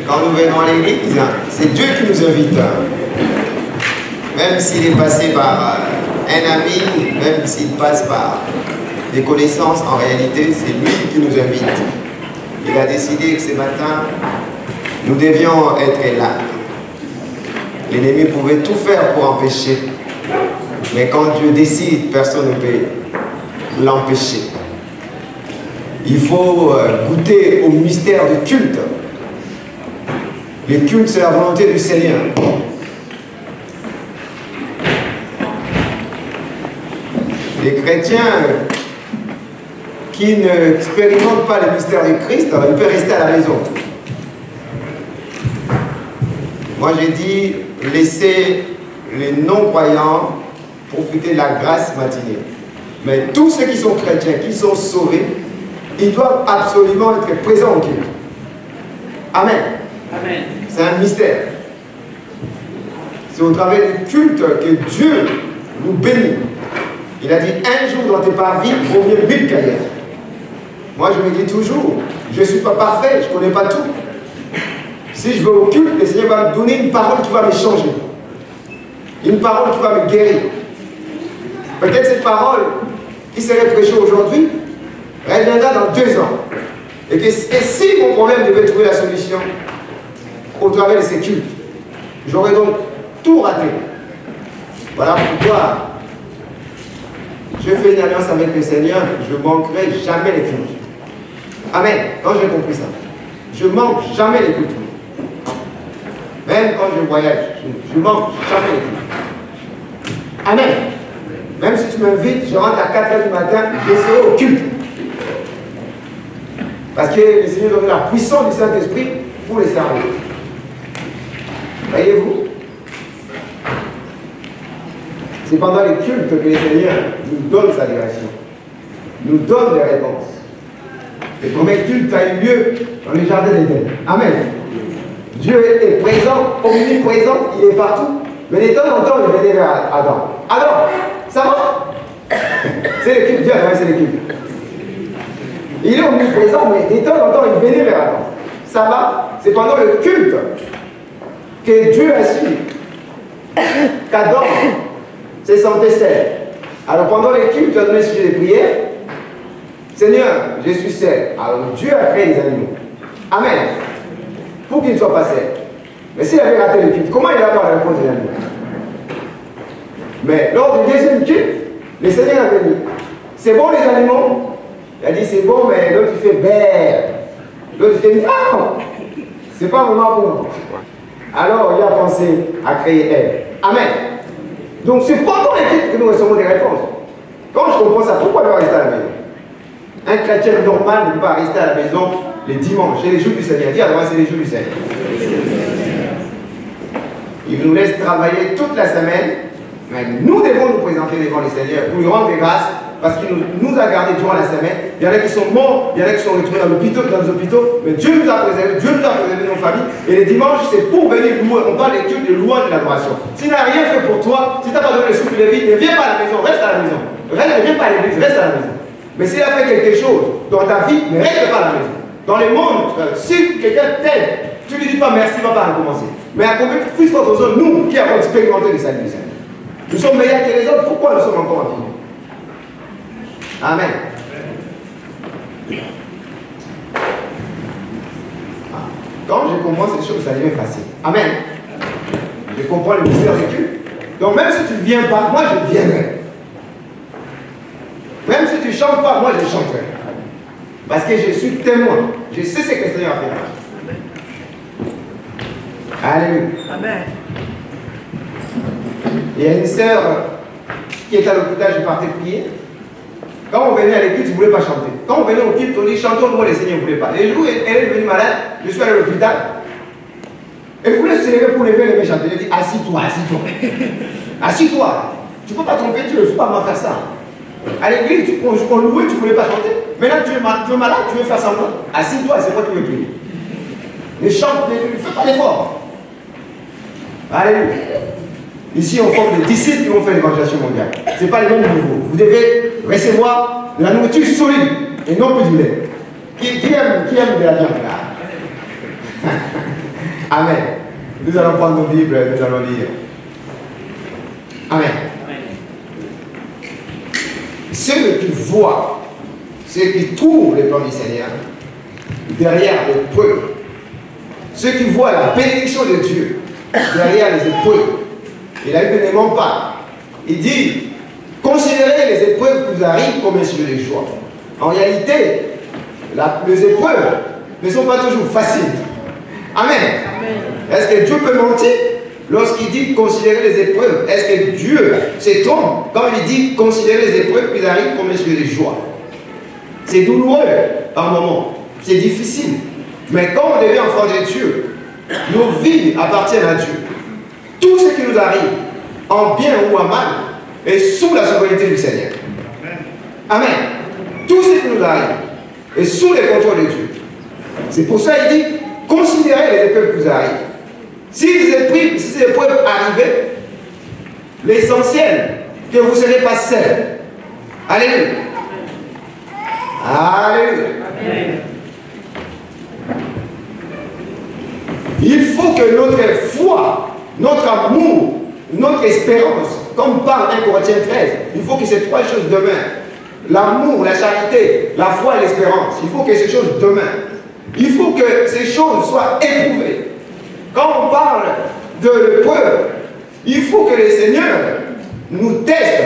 quand nous venons à l'église, c'est Dieu qui nous invite. Même s'il est passé par un ami, même s'il passe par des connaissances, en réalité, c'est lui qui nous invite. Il a décidé que ce matin, nous devions être là. L'ennemi pouvait tout faire pour empêcher. Mais quand Dieu décide, personne ne peut l'empêcher. Il faut goûter au mystère du culte. Le culte, c'est la volonté du Seigneur. Les chrétiens qui n'expérimentent pas le mystère du Christ, ils peuvent rester à la maison. Moi, j'ai dit, laissez les non-croyants profiter de la grâce matinée. Mais tous ceux qui sont chrétiens, qui sont sauvés, ils doivent absolument être présents au culte. Amen. Amen. C'est un mystère. C'est au travers du culte que Dieu nous bénit. Il a dit, un jour dans tes parvis, vaut mieux 1000 qu'ailleurs. Moi, je me dis toujours, je ne suis pas parfait, je ne connais pas tout. Si je vais au culte, le Seigneur va me donner une parole qui va me changer. Une parole qui va me guérir. Peut-être cette parole qui serait prêchée aujourd'hui reviendra dans 2 ans. Et si mon problème devait trouver la solution au travers de ces cultes, j'aurais donc tout raté. Voilà pourquoi je fais une alliance avec le Seigneur, je ne manquerai jamais les cultes. Amen. Quand j'ai compris ça, je ne manque jamais les cultes. Même quand je voyage, je ne manque jamais les cultes. Amen. Même si tu m'invites, je rentre à 4 h du matin, je serai au culte. Parce que le Seigneur donne la puissance du Saint-Esprit pour les servir. Voyez-vous? C'est pendant les cultes que le Seigneur nous donne sa direction, nous donne des réponses. Le premier culte a eu lieu dans le jardin d'Éden. Amen. Dieu est présent, omniprésent, il est partout. Mais de temps en temps, il venait vers Adam. Adam, ça va? C'est le culte, Dieu a c'est le culte. Il est omniprésent, mais de temps en temps, il venait vers Adam. Ça va? C'est pendant le culte que Dieu a su qu'Adam se sentait seul. Alors pendant le culte, tu as donné le sujet de prière. Seigneur, je suis seul. Alors Dieu a créé les animaux. Amen. Pour qu'il ne soit pas seul. Mais s'il avait raté le culte, comment il va avoir la réponse des animaux? Mais lors du deuxième culte, le Seigneur a dit, c'est bon les animaux? Il a dit, c'est bon, mais l'autre il fait bère. L'autre il fait non. C'est pas vraiment bon. Alors il a pensé à créer Ève. Amen. Donc c'est pendant les cultes que nous recevons des réponses. Quand je comprends ça, pourquoi il doit rester à la maison? Un chrétien normal ne peut pas rester à la maison les dimanches, c'est les jours du Seigneur. Dis alors, c'est les jours du Seigneur. Il nous laisse travailler toute la semaine, mais nous devons nous présenter devant le Seigneur pour lui rendre des grâces, parce qu'il nous a gardés durant la semaine. Il y en a qui sont morts, il y en a qui sont retrouvés dans les hôpitaux, mais Dieu nous a préservés, Dieu nous a préservé nos familles. Et les dimanches, c'est pour venir louer. On parle d'études de louange et de l'adoration. S'il n'a rien fait pour toi, si tu n'as pas donné le souffle de vie, ne viens pas à la maison, reste à la maison. Ne viens pas à l'église, reste à la maison. Mais s'il a fait quelque chose dans ta vie, ne reste pas à la maison. Dans le monde, si quelqu'un t'aide, tu ne lui dis pas merci, il ne va pas recommencer. Mais à combien plus forte zone, nous qui avons expérimenté le salut du Seigneur, nous sommes meilleurs que les autres, pourquoi nous sommes encore en vie? Amen. Quand je comprends ces choses, ça devient facile. Amen. Je comprends le mystère du culte. Donc même si tu ne viens pas, moi je viendrai. Même si tu ne chantes pas, moi je chanterai. Parce que je suis témoin. Je sais ce que le Seigneur a fait. Alléluia. Amen. Il y a une sœur qui est à l'hôpital, je partais prier. Quand on venait à l'église, il ne voulait pas chanter. Quand on venait au culte, on dit chantons pour le Seigneur, il ne voulait pas. Les jours où elle est devenue malade, je suis allé à l'hôpital. Elle voulait se lever pour lever les chanter. Elle dit assis-toi, assis-toi. Assis-toi. Tu ne peux pas tromper Dieu, il ne faut pas m'en faire ça. À l'église, on louait, tu ne voulais pas chanter. Maintenant, tu es malade, tu veux faire semblant. Assis-toi, c'est moi qui veux prier. Ne chante, ne fais pas l'effort. Alléluia. Ici, on forme des disciples qui vont faire l'évangélisation mondiale. Ce n'est pas le même niveau. Vous devez recevoir de la nourriture solide et non plus du lait. Qui aime de la viande là? Amen. Nous allons prendre nos Bibles, nous allons lire. Amen. Ceux qui voient, ceux qui trouvent les plans du Seigneur, derrière l'épreuve, ceux qui voient la bénédiction de Dieu, derrière les épreuves, il a dit ne ment pas. Il dit, considérez les épreuves qui vous arrivent comme un sujet de joie. En réalité, les épreuves ne sont pas toujours faciles. Amen. Est-ce que Dieu peut mentir lorsqu'il dit considérer les épreuves? Est-ce que Dieu se trompe quand il dit considérer les épreuves qui arrivent comme un sujet de joie? C'est douloureux par moments, c'est difficile. Mais quand on devient enfant de Dieu, nos vies appartiennent à Dieu. Tout ce qui nous arrive, en bien ou en mal, est sous la souveraineté du Seigneur. Amen. Tout ce qui nous arrive est sous le contrôle de Dieu. C'est pour ça qu'il dit, considérez les épreuves qui vous arrivent. Si ces épreuves arrivent, l'essentiel, que vous ne serez pas seuls. Alléluia. Alléluia. Amen. Il faut que notre foi, notre amour, notre espérance, comme parle 1 Corinthiens 13, il faut que ces trois choses demeurent. L'amour, la charité, la foi et l'espérance. Il faut que ces choses demeurent. Il faut que ces choses soient éprouvées. Quand on parle de l'épreuve, il faut que le Seigneur nous teste.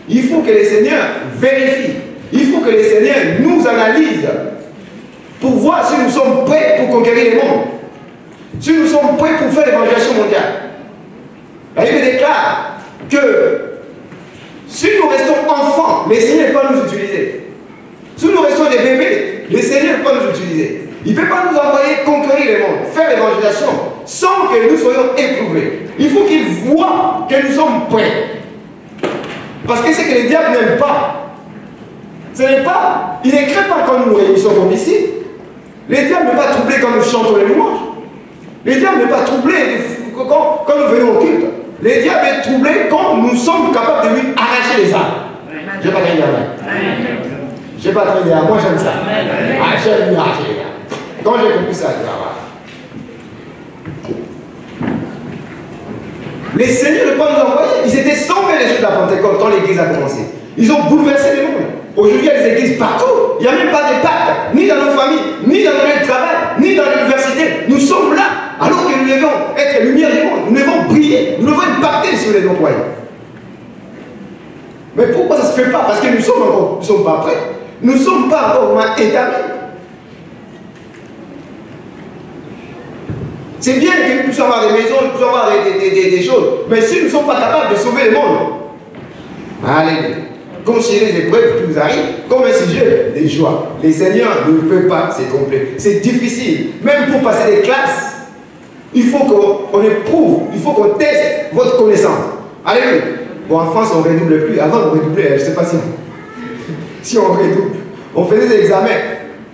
Il faut que le Seigneur vérifie. Il faut que le Seigneur nous analyse pour voir si nous sommes prêts pour conquérir le monde. Si nous sommes prêts pour faire l'évangélisation mondiale. La Bible déclare que si nous restons enfants, le Seigneur peut nous utiliser. Si nous restons des bébés, le Seigneur peut nous utiliser. Il ne peut pas nous envoyer conquérir le monde, faire l'évangélisation, sans que nous soyons éprouvés. Il faut qu'il voit que nous sommes prêts. Parce que c'est que le diable n'aime pas. Ce n'est pas, il ne crée pas quand nous nous réunissons comme ici. Le diable n'est pas troublé quand nous chantons les louanges. Le diable n'est pas troublé quand nous venons au culte. Le diable est troublé quand nous sommes capables de lui arracher les âmes. Je n'ai pas entendu dire je n'ai pas entendu dire moi j'aime ça. Ah, j'aime lui arracher les âmes. Quand j'ai compris ça, je les seigneurs ne peuvent pas nous envoyer. Ils étaient sauvés les jours de la Pentecôte quand l'église a commencé. Ils ont bouleversé le monde. Aujourd'hui, il y a des églises partout. Il n'y a même pas de pacte, ni dans nos familles, ni dans nos lieux de travail, ni dans l'université. Nous sommes là, alors que nous devons être lumière du monde. Nous devons briller, nous devons impacter sur les non-croyants. Mais pourquoi ça ne se fait pas? Parce que nous ne sommes pas prêts. Nous ne sommes pas encore établis. C'est bien que nous puissions avoir des maisons, nous puissions avoir des choses. Mais si nous ne sommes pas capables de sauver le monde, allez, considérez les épreuves qui nous arrivent comme un sujet de joie. Les seigneurs ne peuvent pas se tromper. C'est difficile. Même pour passer des classes, il faut qu'on éprouve, il faut qu'on teste votre connaissance. Alléluia. Bon, en France, on ne redouble plus. Avant, on redoublait, je ne sais pas si on redouble. On faisait des examens.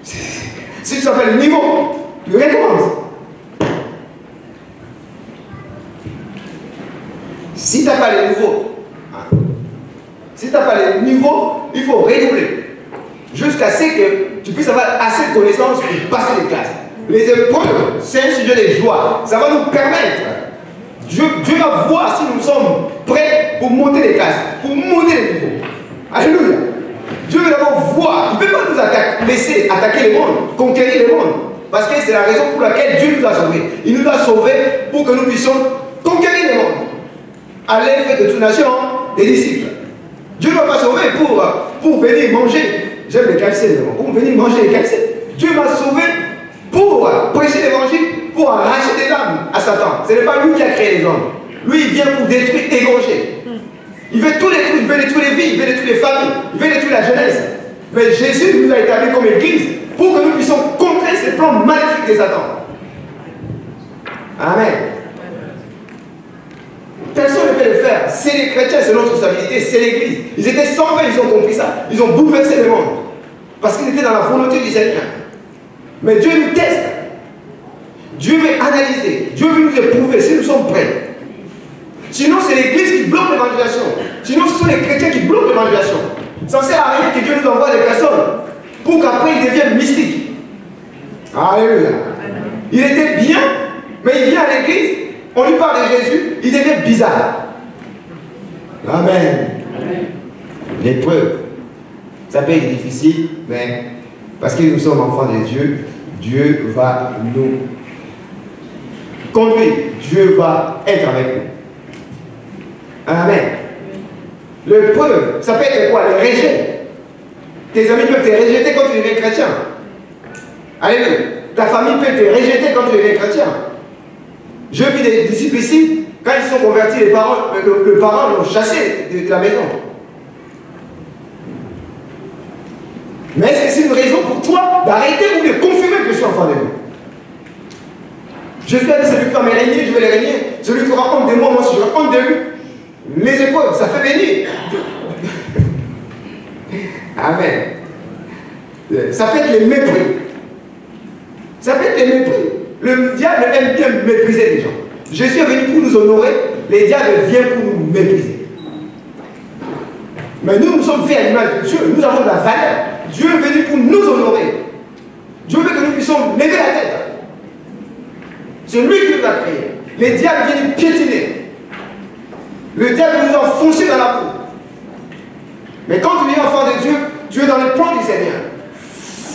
Si tu s'appelles le niveau, tu recommences. Si tu n'as pas les niveaux, si tu n'as pas les niveaux, il faut redoubler. Jusqu'à ce que tu puisses avoir assez de connaissances pour passer les classes. Les épreuves, c'est un sujet de joie. Ça va nous permettre. Dieu va voir si nous sommes prêts pour monter les classes, pour monter les niveaux. Alléluia. Dieu va d'abord voir. Il ne peut pas nous laisser attaquer le monde, conquérir le monde. Parce que c'est la raison pour laquelle Dieu nous a sauvés. Il nous a sauvés pour que nous puissions conquérir le monde. Allez, faites de toute nation des disciples. Dieu ne va pas sauver pour venir manger. J'aime les calcets, pour venir manger les calcets. Dieu m'a sauvé pour prêcher l'évangile, pour arracher des âmes à Satan. Ce n'est pas lui qui a créé les hommes. Lui, il vient pour détruire, égorger. Il veut tout détruire, il veut détruire les vies, il veut détruire les familles, il veut détruire la jeunesse. Mais Jésus nous a établis comme église pour que nous puissions contrer ces plans maléfiques de Satan. Amen. Personne ne peut le faire. C'est les chrétiens, c'est notre responsabilité, c'est l'église. Ils étaient sauvés, ils ont compris ça. Ils ont bouleversé le monde. Parce qu'ils étaient dans la volonté du Seigneur. Mais Dieu nous teste. Dieu veut analyser. Dieu veut nous éprouver si nous sommes prêts. Sinon, c'est l'église qui bloque l'évangélisation. Sinon, ce sont les chrétiens qui bloquent l'évangélisation. Ça ne sert à rien que Dieu nous envoie des personnes pour qu'après ils deviennent mystiques. Alléluia. Il était bien Mais il vient à l'église, on lui parle de Jésus, il devient bizarre. Amen. L'épreuve, ça peut être difficile, mais parce que nous sommes enfants de Dieu, Dieu va nous conduire, Dieu va être avec nous. Amen. L'épreuve, ça peut être quoi? Le rejet. Tes amis peuvent te rejeter quand tu deviens chrétien. Alléluia. Ta famille peut te rejeter quand tu deviens chrétien. Je vis des disciples ici, quand ils sont convertis, le parent l'ont chassé de la maison. Mais est-ce que c'est une raison pour toi d'arrêter ou de confirmer que je suis enfant de Dieu? Jésus a dit, celui qui va me régner, je vais le régner. Celui qui aura honte de moi, moi aussi je aurai honte de lui. Les épreuves, ça fait bénir. Amen. Ça peut être les mépris. Ça peut être les mépris. Le diable aime bien mépriser les gens. Jésus est venu pour nous honorer, les diables viennent pour nous mépriser. Mais nous sommes faits à l'image de Dieu, nous avons de la valeur. Dieu est venu pour nous honorer. Dieu veut que nous puissions lever la tête. C'est lui qui nous a créés. Les diables viennent piétiner. Le diable nous a foncé dans la peau. Mais quand tu es enfant de Dieu, tu es dans le plan du Seigneur.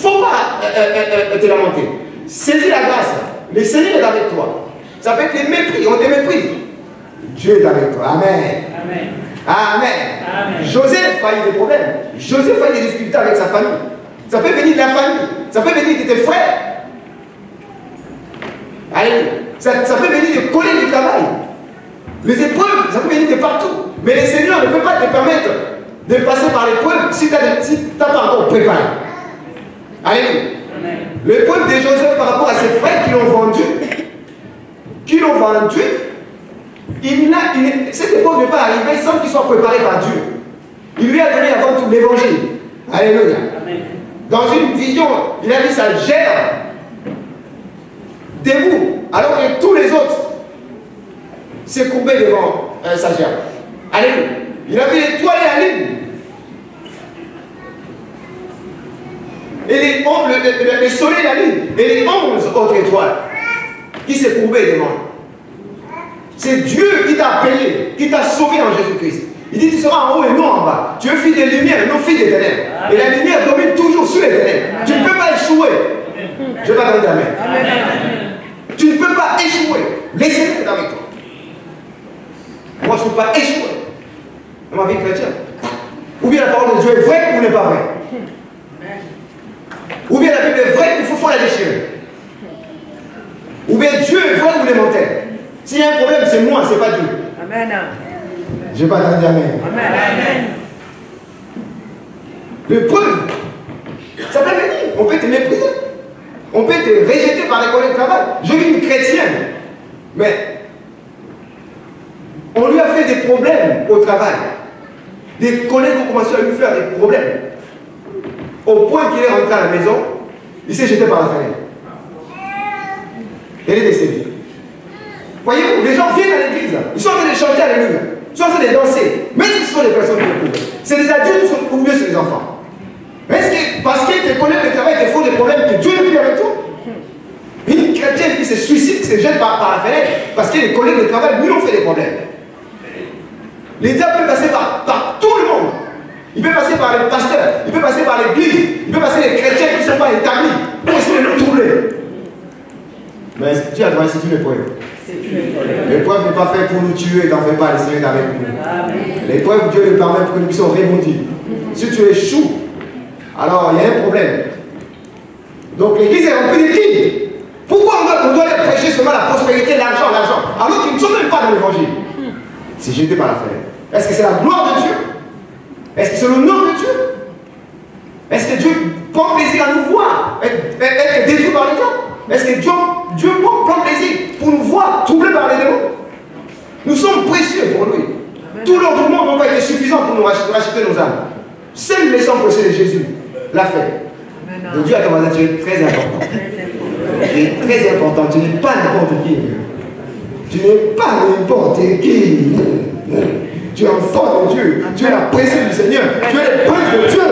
Il ne faut pas te lamenter. Saisis la grâce. Le Seigneur est avec toi. Ça peut être les mépris, on te méprise. Dieu est avec toi. Amen. Amen. Amen. Amen. Joseph a eu des problèmes. Joseph a eu des difficultés avec sa famille. Ça peut venir de la famille. Ça peut venir de tes frères. Alléluia. Ça peut venir de collègues du travail. Les épreuves, ça peut venir de partout. Mais le Seigneur ne peut pas te permettre de passer par l'épreuve si tu n'as pas encore préparé. Alléluia. L'épreuve de Joseph par rapport à ses frères qui l'ont vendu, cette épreuve n'est pas arrivée sans qu'il soit préparé par Dieu. Il lui a donné avant tout l'évangile. Alléluia. Dans une vision, il a vu sa gère debout, alors que tous les autres s'est courbé devant sa gère. Alléluia. Il avait étoilé la ligne. Et le soleil la ligne. Et les 11 autres étoiles qui s'est courbé devant. C'est Dieu qui t'a appelé, qui t'a sauvé en Jésus-Christ. Il dit tu seras en haut et non en bas. Tu es fille des lumières et non fille des ténèbres. Et la lumière domine toujours sur les ténèbres. Tu ne peux pas échouer. Je vais pas dire amen. Tu ne peux pas échouer. Le Seigneur est avec toi. Moi, je ne peux pas échouer dans ma vie chrétienne. Ou bien la parole de Dieu est vraie ou n'est pas vraie. Ou bien la Bible est vraie, il faut la déchirer. Ou bien Dieu est vrai ou il est menteur. S'il y a un problème, c'est moi, c'est pas Dieu. Amen. Je ne vais pas dire amen. Amen. L'épreuve, ça peut venir. On peut te mépriser. On peut te rejeter par les collègues de travail. Je vis une chrétienne, mais on lui a fait des problèmes au travail. Des collègues ont commencé à lui faire des problèmes. Au point qu'il est rentré à la maison, il s'est jeté par la fenêtre. Elle est décédée. Voyez-vous, les gens viennent à l'église, ils sont en train de chanter alléluia, ils sont en train de danser, même si ce sont des personnes qui le prouvent. C'est des adultes ou mieux c'est des enfants. Est-ce que parce que tes collègues de travail te font des problèmes que Dieu n'est plus avec toi? Une chrétienne qui se suicide, qui se jette par la fenêtre parce que les collègues de travail lui ont fait des problèmes. Les diables peuvent passer par tout le monde. Il peut passer par les pasteurs, il peut passer par l'église, il peut passer les chrétiens qui ne sont pas établis pour essayer de nous troubler. Mais Dieu a droit, c'est une épreuve. L'épreuve n'est pas faite pour nous tuer, t'en fais pas, le Seigneur est avec nous. L'épreuve, Dieu le permet pour que nous puissions rebondir. Si tu échoues, alors il y a un problème. Donc l'église est remplie d'équipes. Pourquoi on doit prêcher seulement la prospérité, l'argent, alors qu'ils ne sont même pas dans l'évangile? C'est jeté par la fenêtre. Est-ce que c'est la gloire de Dieu? Est-ce que c'est le nom de Dieu? Est-ce que Dieu prend plaisir à nous voir, être détruit par les gens? Est-ce que Dieu prend plaisir pour nous voir troublés par les démons? Nous sommes précieux pour lui. Tout l'autre monde n'a pas été suffisant pour nous racheter nos âmes. Seul le sang précieux de Jésus l'a fait. Donc Dieu a demandé, tu es très important. Tu es très important. Tu n'es pas n'importe qui. Tu n'es pas n'importe qui. Tu es enfant de Dieu. Tu es la présence du Seigneur. Tu es le prince de Dieu.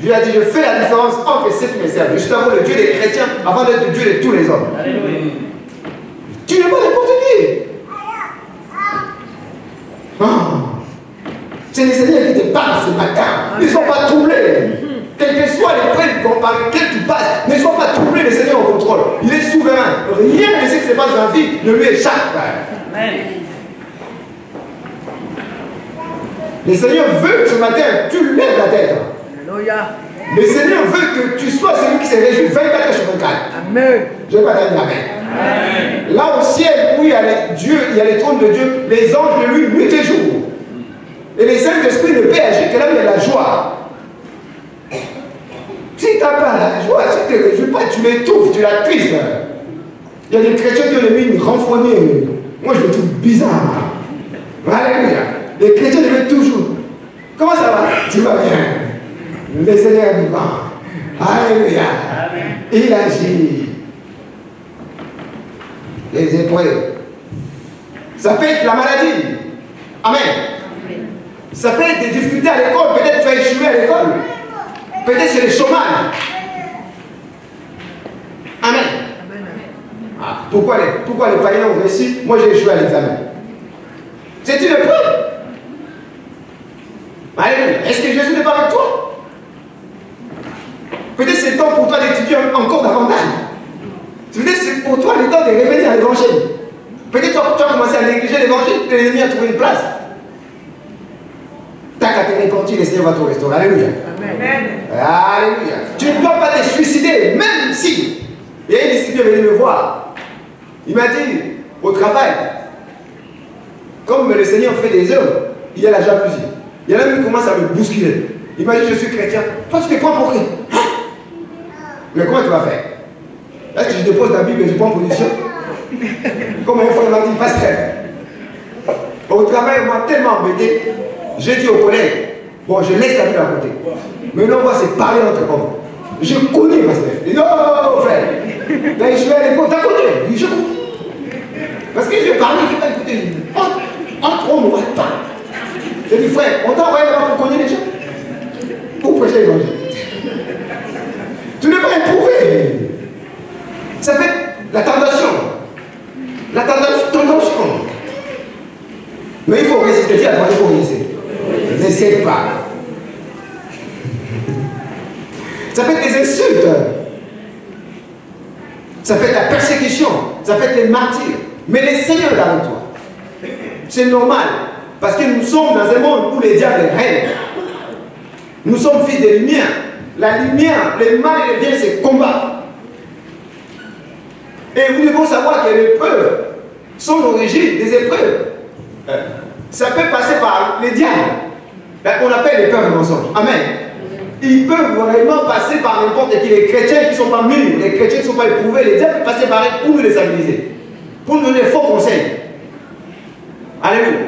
Dieu a dit, je fais la différence entre ceux qui me servent. Je suis d'abord le Dieu des chrétiens avant d'être le Dieu de tous les hommes. Alléluia. Tu n'es pas n'importe qui. Oh. C'est les Seigneurs qui te parlent ce matin. Ils ne sont pas troublés. Quelles que soient les preuves par lesquelles tu passes, ne sois pas troublé, le Seigneur en contrôle. Il est souverain. Rien de ce qui se passe dans la vie ne lui échappe. Amen. Le Seigneur veut que ce matin, tu lèves la tête. Alléluia. Le Seigneur veut que tu sois celui qui se réjouit 24 heures sur 24. Amen. Je vais pas dire Amen. Là au ciel, où il y a Dieu, il y a les trônes de Dieu, les anges de lui, nuit et jour. Et les Saint-Esprit ne peut agir que là où il y a la joie. Si tu n'as pas la joie, si tu ne te réjouis pas, tu l'étouffes, tu la tristes. Il y a des chrétiens qui ont mis une renfrognée. Moi je le trouve bizarre. Alléluia. Les chrétiens devaient toujours. Comment ça va? Tu vas bien. Le Seigneur est vivant. Alléluia. Il agit. Les épreuves. Ça peut être la maladie. Amen. Ça peut être des difficultés à l'école. Peut-être tu as échoué à l'école. Peut-être c'est le chômage. Amen. Ah, pourquoi les païens ont réussi? Moi j'ai échoué à l'examen. C'est une épreuve. Alléluia. Est-ce que Jésus n'est pas avec toi? Peut-être c'est le temps pour toi d'étudier encore davantage. Peut-être c'est pour toi le temps de revenir à l'évangile. Peut-être tu as commencé à négliger l'évangile et l'ennemi a trouvé une place. Ta catégorie continue, le Seigneur va te restaurer. Alléluia. Amen. Alléluia. Tu ne dois pas te suicider, même si. Il y a une disciple qui est venu me voir. Il m'a dit, au travail, comme le Seigneur fait des œuvres, il y a la jalousie. Il y en a même qui commence à me bousculer. Il m'a dit, je suis chrétien. Toi, tu te prends pour qui? Hein? Mais comment tu vas faire? Est-ce que je dépose la Bible et je prends position? Comme un fois, il m'a dit, pasteur. Au travail, il m'a tellement embêté. J'ai dit aux collègues, bon, je laisse la Bible à côté. Maintenant, on va se parler entre hommes. Je connais, pasteur. Il dit, non, frère. Là, je suis à l'époque, t'as connu? Il dit, je connais. Parce que je vais parler, je vais pas écouter. Entre hommes, on va pas. J'ai dit, frère, on t'a envoyé là-bas pour connaître les gens? Pour prêcher l'évangile. Tu n'es pas éprouvé. Ça fait la tentation. La tentation. Mais il faut résister. Dis à toi, il faut résister. N'essaie pas. Ça peut être des insultes. Ça peut être la persécution. Ça peut être les martyrs. Mais le Seigneur est avec toi. C'est normal. Parce que nous sommes dans un monde où les diables règnent. Nous sommes fils de lumière. La lumière, le mal et le bien, c'est combat. Et nous devons savoir que les épreuves sont l'origine des épreuves. Ça peut passer par les diables. On appelle les peurs de mensonge. Amen. Ils peuvent vraiment passer par n'importe qui. Les chrétiens qui ne sont pas mûrs, les chrétiens qui ne sont pas éprouvés, les diables peuvent passer par eux pour nous les stabiliser. Pour nous donner faux conseils. Alléluia.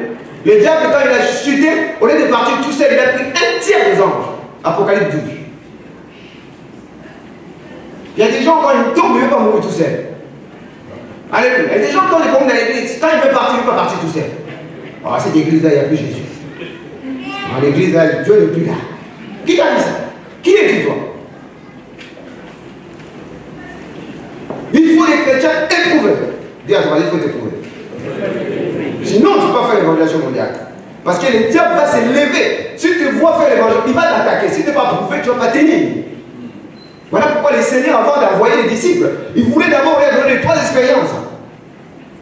Le diable, quand il a chuté, au lieu de partir tout seul, il a pris un tiers des anges. Apocalypse 12. Il y a des gens, quand ils tombent, ils ne veulent pas mourir tout seul. Alléluia. Il y a des gens, quand ils tombent dans l'église, quand ils veulent partir, ils ne veulent pas partir tout seul. Oh, cette église-là, il n'y a plus Jésus. Dans l'église, là, Dieu n'est plus là. Qui t'a dit ça? Qui est-tu, toi? Il faut les chrétiens éprouvés. Dis à toi, il faut t'éprouver. Sinon, tu ne peux pas faire l'évangélisation mondiale. Parce que le diable va se lever. Si tu vois faire l'évangile, il va t'attaquer. Si tu n'es pas prouvé, tu ne vas pas tenir. Voilà pourquoi le Seigneur, avant d'envoyer les disciples, il voulait d'abord leur donner 3 expériences.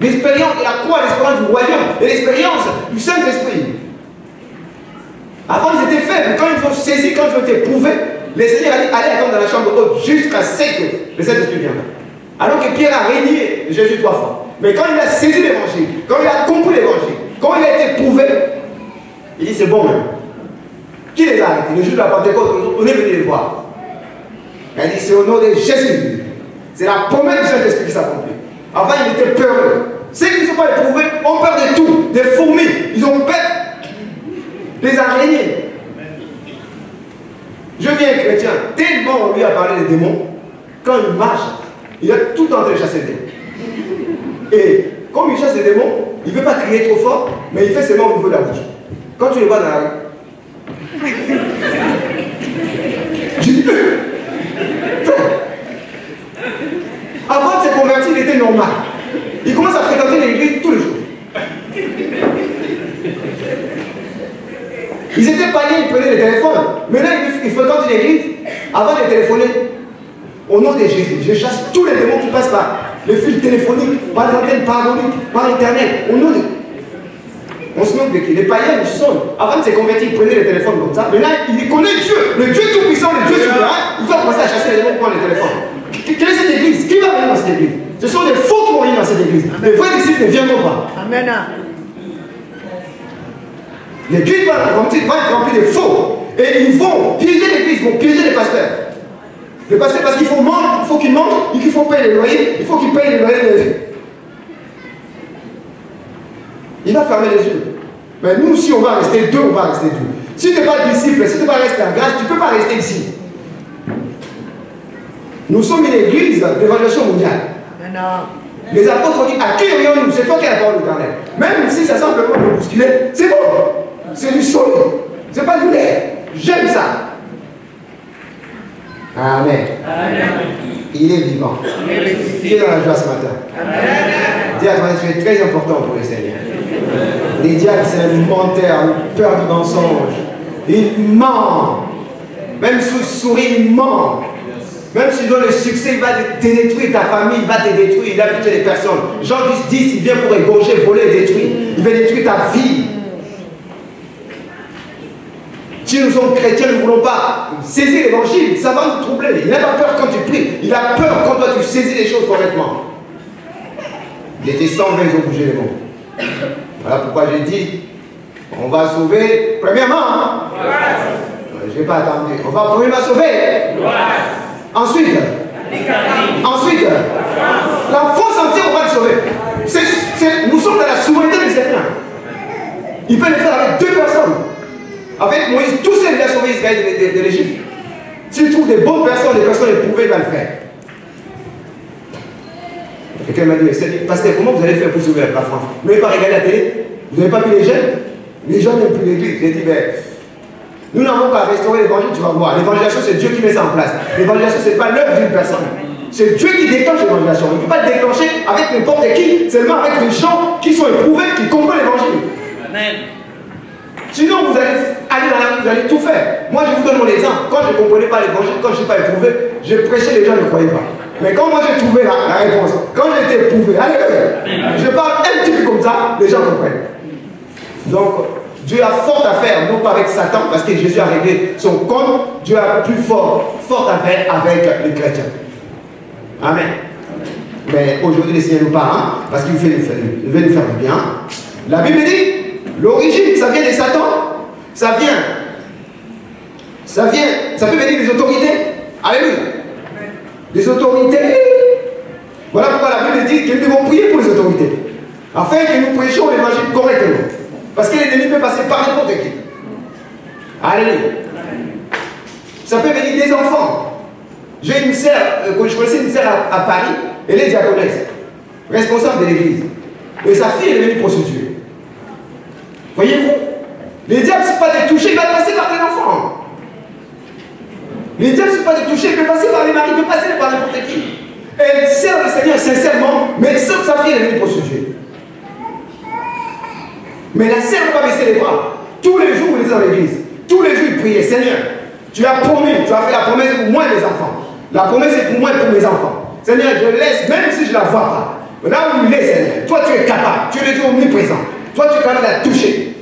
L'expérience de la croix, l'expérience du royaume et l'expérience du Saint-Esprit. Avant, ils étaient faibles. Quand ils ont saisi, quand ils ont été prouvés, le Seigneur a dit, allez attendre dans la chambre haute jusqu'à ce que le Saint-Esprit vienne. Alors que Pierre a régné Jésus 3 fois. Mais quand il a saisi l'évangile, quand il a compris l'évangile, quand il a été prouvé, il dit c'est bon même. Qui les a arrêtés? Le jour de la Pentecôte, on est venu les voir. Il a dit c'est au nom de Jésus. C'est la promesse du Saint-Esprit qui s'accomplit. Avant, il était peureux. Ceux qui ne sont pas éprouvés ont peur de tout. Des fourmis. Ils ont peur des araignées. Je viens chrétien. Tellement on lui a parlé des démons, quand il marche, il a tout en train de chasser des démons. Et comme il chasse des démons, il ne veut pas crier trop fort, mais il fait seulement au niveau de la bouche. Quand tu les vois dans la rue, dit, avant de se convertir, il était normal. Il commence à fréquenter l'église tous les jours. Ils étaient païens, ils prenaient le téléphone. Maintenant, ils fréquentent l'église. Avant de téléphoner, au nom de Jésus, je chasse tous les démons qui passent par les fils téléphoniques, par l'antenne parabolique, par Internet. Au nom de... On se moque de qui? Les païens, ils sonnent. Avant de se convertir, ils prenaient le téléphone comme ça. Maintenant, il connaît Dieu. Le Dieu tout-puissant, le Dieu souverain. Il va commencer à chasser les démons pour prendre le téléphone. Quelle est cette église? Qui va venir dans cette église? Ce sont des faux qui vont venir dans cette église. Les vrais disciples ne viendront pas. Amen. L'église va être remplie de faux. Et ils vont piéger l'église, ils vont piéger les pasteurs. Les pasteurs, parce qu'il faut manger, il faut qu'ils mangent, il faut payer les loyers, il faut qu'ils payent les loyers. Il va fermer les yeux. Mais nous, si on va rester deux, on va rester deux. Si tu n'es pas disciple, si tu ne peux pas rester en grâce, tu ne peux pas rester ici. Nous sommes une église d'évaluation mondiale. Les apôtres ont dit, à qui aurions-nous? C'est toi qui as la parole éternelle. Même si ça semble vraiment me bousculer, c'est bon. C'est du solide. C'est pas du lait. J'aime ça. Amen. Amen. Il est vivant. Il est dans la joie ce matin. Dis à toi, tu es très important pour le Seigneur. Les diables, c'est un menteur, une peur du mensonge. Il ment. Même sous souris, il ment. Même si tu donnes le succès, il va te détruire ta famille, il va te détruire, il va buter les personnes. Jean 10, il vient pour égorger, voler, détruire. Il va détruire ta vie. Si nous sommes chrétiens, nous ne voulons pas saisir l'évangile, ça va nous troubler. Il n'a pas peur quand tu pries, il a peur quand toi tu saisis les choses correctement. Il était 120, ils ont bougé les mots. Voilà pourquoi j'ai dit, on va sauver, premièrement, je ne vais pas attendre, on va premièrement sauver. Ensuite, la France entière, on va le sauver. Nous sommes dans la souveraineté du Seigneur. Il peut le faire avec 2 personnes. Avec Moïse, tout seul, il a sauvé Israël de l'Égypte. S'il trouve des bonnes personnes, des personnes éprouvées, il va le faire. Quelqu'un m'a dit, pasteur, comment vous allez faire pour sauver la France? Vous n'avez pas regardé la télé? Vous n'avez pas vu les jeunes? Les gens n'aiment plus l'église. J'ai dit, ben, nous n'avons qu'à restaurer l'évangile, tu vas voir. L'évangélisation, c'est Dieu qui met ça en place. L'évangélisation, ce n'est pas l'œuvre d'une personne. C'est Dieu qui déclenche l'évangélisation. Il ne peut pas le déclencher avec n'importe qui, seulement avec des gens qui sont éprouvés, qui comprennent l'évangile. Amen. Sinon, vous allez aller dans la vie, vous allez tout faire. Moi, je vous donne mon exemple. Quand je ne comprenais pas l'évangile, quand je ne suis pas éprouvé, je prêchais, les gens ne croyaient pas. Mais quand moi j'ai trouvé la réponse, quand j'ai été éprouvé, allez, je parle un petit peu comme ça, les gens comprennent. Donc, Dieu a fort à faire, non pas avec Satan, parce que Jésus a réglé son compte. Dieu a plus fort à faire avec les chrétiens. Amen. Mais aujourd'hui, le Seigneur nous parle, parce qu'il veut nous faire du bien. La Bible dit, l'origine, ça vient de Satan, ça peut venir des autorités. Alléluia. Les autorités. Voilà pourquoi la Bible dit que nous devons prier pour les autorités, afin que nous prêchions l'évangile correctement. Parce que l'ennemi peut passer par n'importe qui. Alléluia. Ça peut venir des enfants. J'ai une sœur, je connaissais une sœur à Paris, elle est diaconesse, responsable de l'église. Et sa fille est devenue prostituée. Voyez-vous, les diables, ce n'est pas de toucher, il va passer par les enfants. Les diables, ce n'est pas de toucher, il peut passer par les maris, il peut passer par n'importe qui. Elle sert le Seigneur sincèrement, mais sans sa fille, elle est devenue prostituée. Mais la sœur ne va pas baisser les bras. Tous les jours, vous êtes dans l'église. Tous les jours, il priait, Seigneur, tu as promis, tu as fait la promesse pour moi et mes enfants. La promesse est pour moi et pour mes enfants. Seigneur, je laisse, même si je ne la vois pas. Mais là où il est, Seigneur, toi tu es capable, tu es le Dieu omniprésent. Toi tu es capable de la toucher.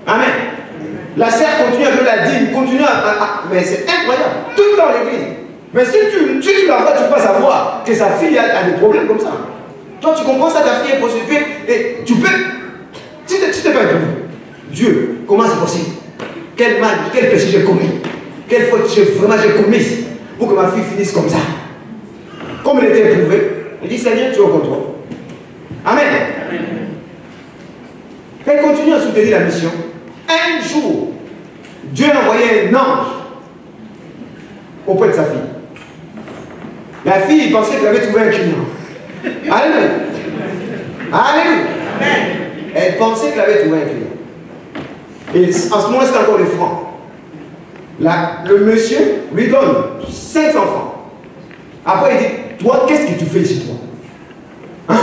Amen. La sœur continue à la dire, continue à... Mais c'est incroyable, tout dans l'église. Mais si tu la vois, tu peux pas savoir que sa fille a des problèmes comme ça. Toi tu comprends ça, ta fille est prostituée, et tu peux... Si tu n'es pas éprouvé, Dieu, comment c'est possible? Quel mal, quel péché j'ai commis? Quelle faute vraiment j'ai commise pour que ma fille finisse comme ça? Comme elle était éprouvée, il dit Seigneur, tu es au contrôle. Amen. Elle continue à soutenir la mission. Un jour, Dieu a envoyé un ange auprès de sa fille. La fille pensait qu'elle avait trouvé un client. Alléluia. Alléluia. Elle pensait qu'elle avait trouvé un client. Et en ce moment, c'est encore les francs. Le monsieur lui donne 500 francs. Après, il dit, toi, qu'est-ce que tu fais ici, toi? Hein?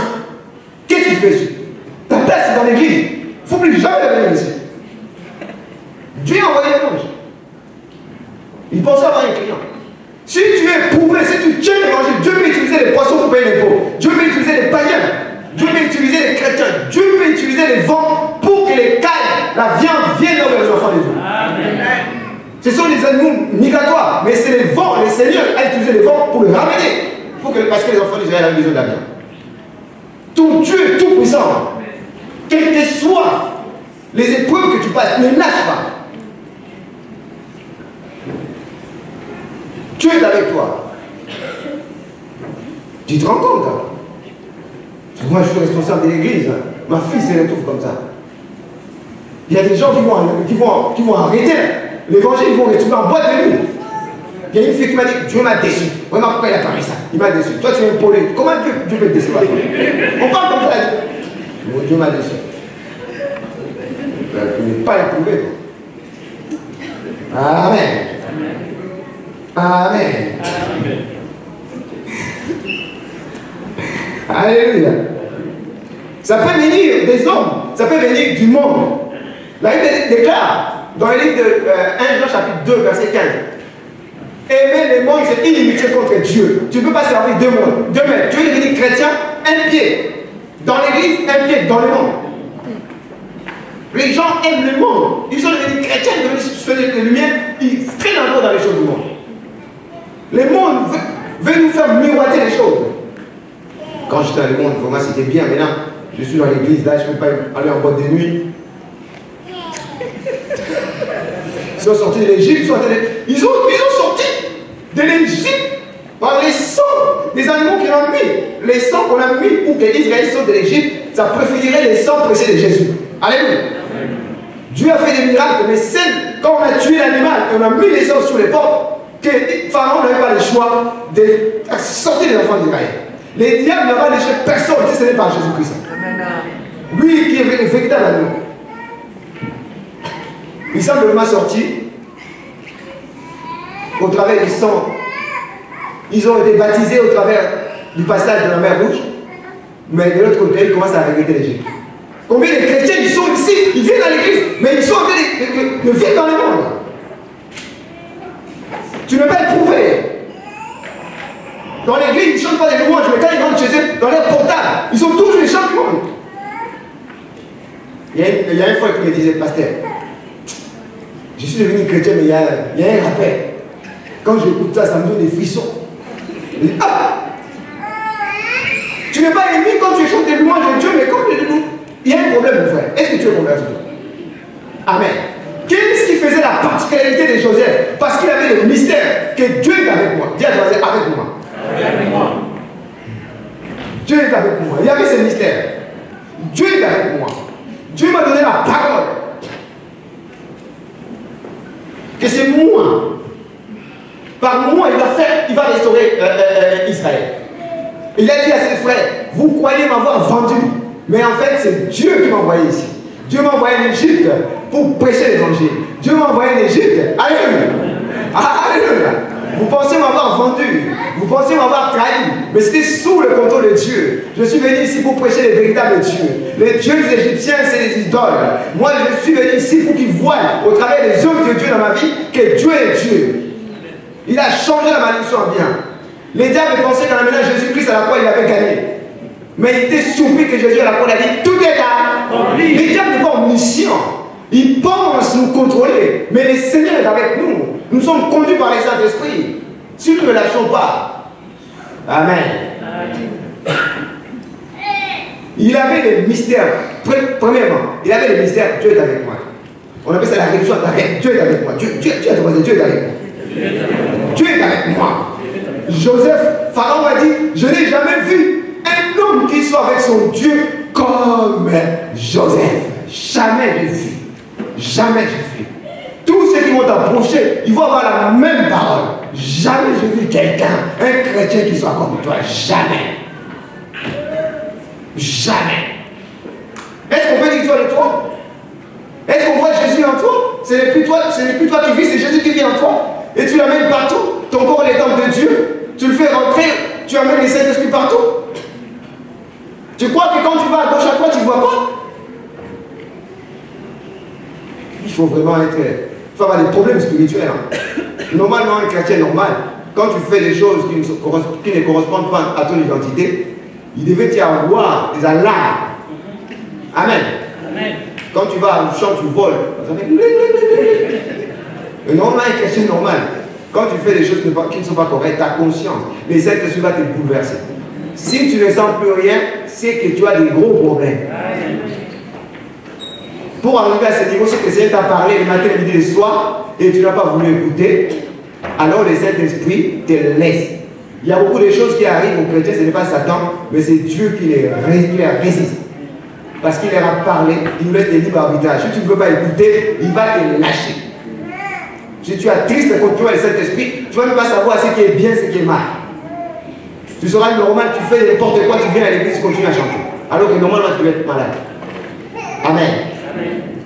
Qu'est-ce que tu fais ici? Ta place est dans l'église. Il ne faut plus jamais venir ici. Dieu a envoyé l'ange. Il pensait avoir un client. Si tu es prouvé, si tu tiens l'évangile, Dieu peut utiliser les poissons pour payer les pauvres. Dieu peut utiliser les païens. Dieu peut utiliser les chrétiens. Dieu peut utiliser les vents pour que les cailles, la viande viennent vers les enfants de Dieu. Amen. Ce sont des animaux migratoires, mais c'est les vents, le Seigneur a utilisé les vents pour les ramener. Parce que les enfants d'Israël ont besoin de la viande. Ton Dieu est tout puissant. Quelles que soient les épreuves que tu passes, ne lâche pas. Dieu est avec toi. Tu te rends compte, hein? Moi, je suis responsable de l'église. Hein. Ma fille se retrouve comme ça. Il y a des gens qui vont arrêter l'évangile, ils vont retrouver en boîte de nuit. Il y a une fille qui m'a dit, Dieu m'a déçu. Vraiment, pourquoi il a parlé ça? Il m'a déçu. Toi, tu es impolé. Comment Dieu peut te décevoir? On parle comme ça. Bon, Dieu m'a déçu. Tu n'es pas éprouvé. Amen. Amen. Alléluia. Ça peut venir des hommes, ça peut venir du monde. La Bible déclare dans le livre de 1 Jean chapitre 2 verset 15. Aimer le monde, c'est inimitié contre Dieu. Tu ne peux pas servir deux mondes. Demain, tu veux devenir chrétien, un pied dans l'église, un pied dans le monde. Les gens aiment le monde. Ils sont devenus chrétiens, ils sont devenus de lumière, ils traînent encore dans les choses du monde. Le monde veut nous faire miroiter les choses. Quand j'étais dans le monde, pour moi c'était bien. Maintenant, je suis dans l'église, là, je ne peux pas aller en boîte de nuit. Ils sont sortis de l'Égypte, ils ont sorti de l'Égypte par les sangs des animaux qu'ils ont mis. Les sangs qu'on a mis pour que Israël sorte de l'Égypte, ça préférerait les sangs précédents de Jésus. Alléluia. Dieu a fait des miracles, mais quand on a tué l'animal et on a mis les sangs sur les portes, que Pharaon n'avait pas le choix de sortir les enfants d'Israël. Les diables n'avaient pas laissé personne, ce n'est pas Jésus-Christ. Lui qui est le véritable agneau. Ils sont vraiment sortis au travers du sang. Ils ont été baptisés au travers du passage de la mer Rouge. Mais de l'autre côté, ils commencent à regretter l'Égypte. Combien de chrétiens ils sont ici, ils viennent dans l'église, mais ils sont en train de vivre dans le monde. Tu ne peux pas éprouver. Dans l'église, ils ne chantent pas des louanges, mais quand ils rentrent chez eux, dans leur portable, ils ont toujours les chants du monde. Il y a une fois qui me disait, pasteur, je suis devenu chrétien, mais il y a un rappel. Quand j'écoute ça, ça me donne des frissons. Je dis, ah! Tu n'es pas ému quand tu chantes des louanges de Dieu, mais quand tu es debout, il y a un problème, mon frère. Est-ce que tu es converti? Amen. Qu'est-ce qui faisait la particularité de Joseph? Parce qu'il avait le mystère que Dieu est avec moi. Dis à toi, avec moi. Avec moi. Dieu est avec moi. Il y avait ce mystère. Dieu est avec moi. Dieu m'a donné la parole. Que c'est moi. Par moi, il va restaurer Israël. Il a dit à ses frères, vous croyez m'avoir vendu, mais en fait c'est Dieu qui m'a envoyé ici. Dieu m'a envoyé en Égypte pour prêcher l'évangile. Dieu m'a envoyé en Égypte. Alléluia. Alléluia. Vous pensez m'avoir vendu, vous pensez m'avoir trahi, mais c'était sous le contrôle de Dieu. Je suis venu ici pour prêcher les véritables dieux. Les dieux des Égyptiens, c'est des idoles. Moi, je suis venu ici pour qu'ils voient au travers des œuvres de Dieu dans ma vie que Dieu est Dieu. Il a changé la malédiction en bien. Les diables pensaient qu'en amenant Jésus-Christ à la croix, il avait gagné. Mais il était surpris que Jésus à la croix a dit, tout est là. Les diables n'est pas omniscient. Ils pensent nous contrôler. Mais le Seigneur est avec nous. Nous sommes conduits par les Saint-Esprit. Si nous ne lâchons pas. Amen. Il avait le mystère. Premièrement, il avait le mystère, Dieu est avec moi. On appelle ça la réduction d'arrêt. Dieu est avec moi. Dieu est avec moi. Dieu est avec moi. Dieu est avec moi. Joseph, Pharaon a dit, je n'ai jamais vu un homme qui soit avec son Dieu comme Joseph. Jamais j'ai vu. Jamais j'ai vu. Tous ceux qui vont t'approcher, ils vont avoir la même parole. Jamais j'ai vu quelqu'un, un chrétien qui soit comme toi. Jamais. Jamais. Est-ce qu'on peut dire toi de toi? Est-ce qu'on voit Jésus en toi? ce n'est plus toi qui vis, c'est Jésus qui vit en toi. Et tu l'amènes partout. Ton corps est le temple de Dieu. Tu le fais rentrer, tu amènes les Saint-Esprit partout. Tu crois que quand tu vas à gauche à droite, tu ne vois pas? Il faut vraiment avoir des problèmes spirituels. Hein. Normalement, un chrétien normal, quand tu fais des choses qui ne correspondent pas à ton identité, il devait y avoir des alarmes. Amen. Amen. Quand tu vas au champ, tu voles. Et normalement, un chrétien normal, quand tu fais des choses qui ne sont pas correctes, tu as conscience. Mais cette chose va te bouleverser. Si tu ne sens plus rien, c'est que tu as des gros problèmes. Pour arriver à ce niveau, c'est que le Seigneur t'a parlé le matin, le midi, le soir, et tu n'as pas voulu écouter, alors le Saint-Esprit te laisse. Il y a beaucoup de choses qui arrivent aux chrétiens, ce n'est pas Satan, mais c'est Dieu qui les résiste. Parce qu'il leur a parlé, il nous laisse des libres arbitrages. Si tu ne veux pas écouter, il va te lâcher. Si tu as triste contre toi le Saint-Esprit, tu ne vas même pas savoir ce qui est bien, ce qui est mal. Tu seras normal, tu fais n'importe quoi, tu viens à l'église, tu continues à chanter. Alors que normalement, tu vas être malade. Amen.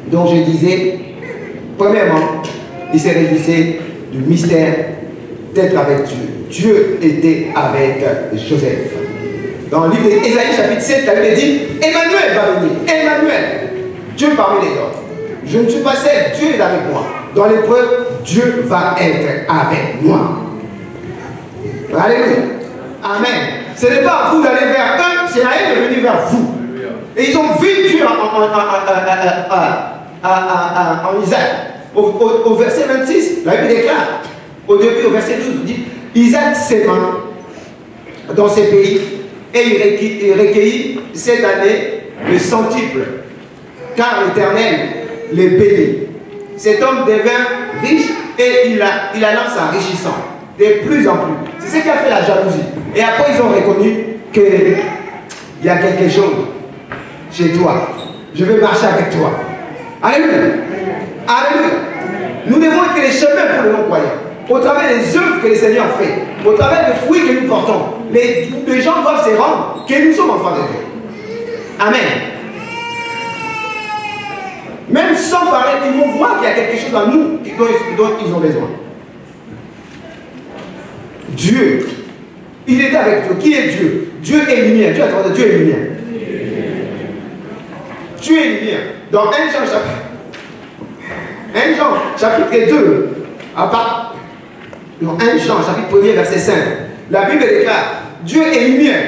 Donc je disais, premièrement, il s'est réjouissé du mystère d'être avec Dieu. Dieu était avec Joseph. Dans le livre d'Ésaïe chapitre 7, la Bible dit, Emmanuel va venir. Emmanuel, Dieu parmi les hommes. Je ne suis pas seul, Dieu est avec moi. Dans l'épreuve, Dieu va être avec moi. Alléluia. Amen. Ce n'est pas à vous d'aller vers eux, c'est à eux de venir vers vous. Et ils ont vu Dieu en Isaac. Au verset 26, la Bible déclare, au début, au verset 12, il dit, Isaac s'aima dans ces pays et il recueillit cette année le centuple, car l'Éternel les bénit. Cet homme devint riche et il alla s'enrichissant de plus en plus. C'est ce qui a fait la jalousie. Et après, ils ont reconnu qu'il y a quelque chose chez toi. Je vais marcher avec toi. Alléluia. Alléluia. Nous devons être les chemins pour les non-croyants. Au travers des œuvres que le Seigneur fait, au travers des fruits que nous portons, les gens doivent se rendre que nous sommes enfants de Dieu. Amen. Même sans parler, ils vont voir qu'il y a quelque chose en nous dont ils ont besoin. Dieu, il est avec Dieu. Qui est Dieu? Dieu est lumière. Dieu est lumière. Dieu est lumière. Dans 1 Jean chapitre 2, dans 1 Jean chapitre 1er verset 5, la Bible déclare, Dieu est lumière.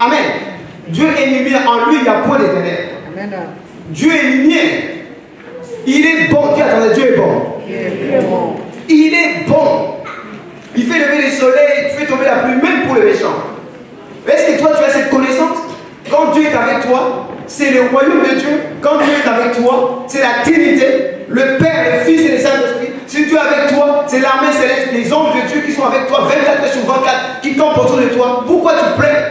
Amen. Dieu est lumière, en lui il n'y a point de ténèbres. Dieu est lumière. Il est bon. Dieu est bon. Il est bon. Il fait lever le soleil, il fait tomber la pluie, même pour les méchants. Est-ce que toi tu as cette connaissance? Quand Dieu est avec toi, c'est le royaume de Dieu. Quand Dieu est avec toi, c'est la Trinité, le Père, le Fils et le Saint-Esprit. Si Dieu est avec toi, c'est l'armée céleste, les anges de Dieu qui sont avec toi 24 sur 24, qui campent autour de toi. Pourquoi tu plains?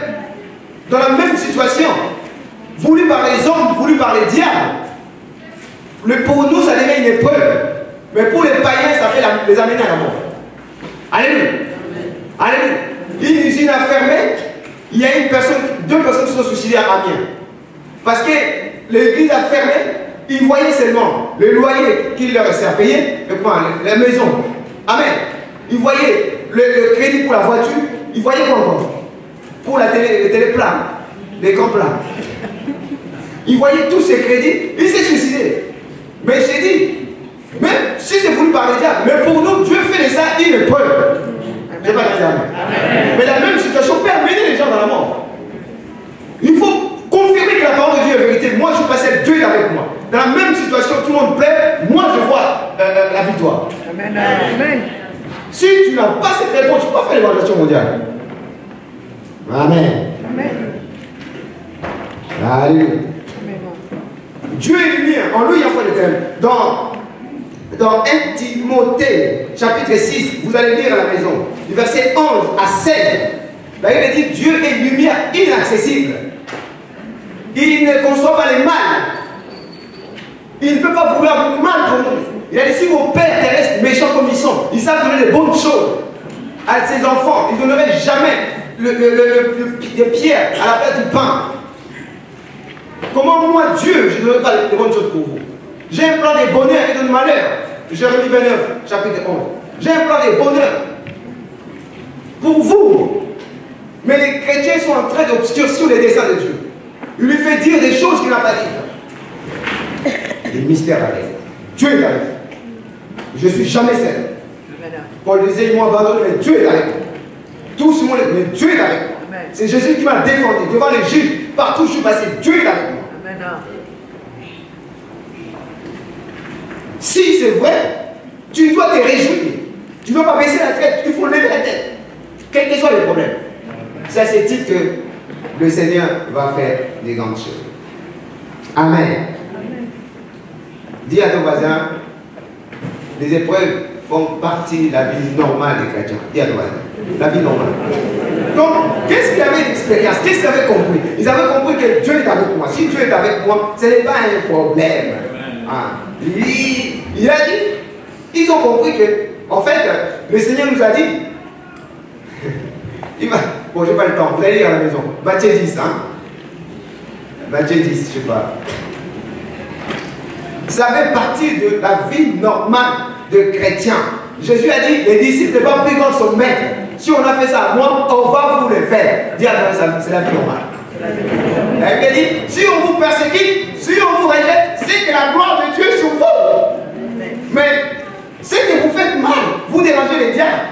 Dans la même situation, voulu par les hommes, voulu par les diables. Pour nous, ça devient une épreuve. Mais pour les païens, ça fait les amener à la mort. Alléluia. Alléluia. Une usine a fermé, il y a deux personnes qui se sont suicidées à Amiens. Parce que l'église a fermé, ils voyaient seulement le loyer qu'il leur restait à payer, la maison. Amen. Ils voyaient le crédit pour la voiture, ils voyaient quoi encore? Pour la télé, le téléplan, l'écran plat. Ils voyaient tous ces crédits, ils s'est suicidé. Mais j'ai dit, même si c'est voulu par les diables, mais pour nous, Dieu fait de ça une épreuve. Je ne vais pas dire amen. Mais la même situation peut amener les gens dans la mort. Il faut confirmer que la parole de Dieu est vérité. Moi, je suis passé, Dieu est avec moi. Dans la même situation, tout le monde plaît, moi, je vois la victoire. Amen. Amen. Si tu n'as pas cette réponse, tu ne peux pas faire l'évaluation mondiale. Amen. Amen. Alléluia. Dieu est lumière, en lui il y a pas de ténèbres. Dans 1 Timothée, chapitre 6, vous allez lire à la maison, du verset 11 à 16, la Bible dit Dieu est lumière inaccessible. Il ne conçoit pas les mal. Il ne peut pas vouloir du mal pour nous. Il a dit si vos pères terrestres, méchants comme ils sont, ils savent donner des bonnes choses à ses enfants, ils ne donneraient jamais des pierres à la place du pain. Comment moi, Dieu, je ne donnerai pas les bonnes choses pour vous? J'ai un plan de bonheur et de malheur. Jérémie 29, chapitre 11. J'ai un plan de bonheur pour vous. Mais les chrétiens sont en train d'obscurcir les desseins de Dieu. Il lui fait dire des choses qu'il n'a pas dit. Les mystères arrivent. Dieu est avec vous. Je ne suis jamais seul. Paul disait, ils m'ont abandonné, mais Dieu est avec moi. Tout ce monde est, mais Dieu est avec moi. C'est Jésus qui m'a défendu devant les juges. Partout où je suis passé, Dieu est avec moi. Amen. Si c'est vrai, tu dois te réjouir. Tu ne dois pas baisser la tête, il faut lever la tête. Quels que soient les problèmes. Ça, c'est dit que le Seigneur va faire des grandes choses. Amen. Amen. Dis à ton voisin, les épreuves font partie de la vie normale des chrétiens. Dis à ton voisin, la vie normale. Donc, qu'est-ce qu'ils avaient d'expérience? Qu'est-ce qu'ils avaient compris? Ils avaient compris que Dieu est avec moi. Si Dieu est avec moi, ce n'est pas un problème. Ah. Il a dit, ils ont compris que, en fait, le Seigneur nous a dit, bon, je n'ai pas le temps, vous allez lire à la maison, Matthieu 10, hein? Matthieu 10, je ne sais pas. Ça fait partie de la vie normale de chrétien. Jésus a dit, les disciples ne pas plus grands son maître. Si on a fait ça à moi, on va vous le faire. Dis à c'est la vie normale. Il a dit, si on vous persécute, si on vous rejette, c'est que la gloire de Dieu est sur vous. Mais c'est que vous faites mal, vous dérangez les diables.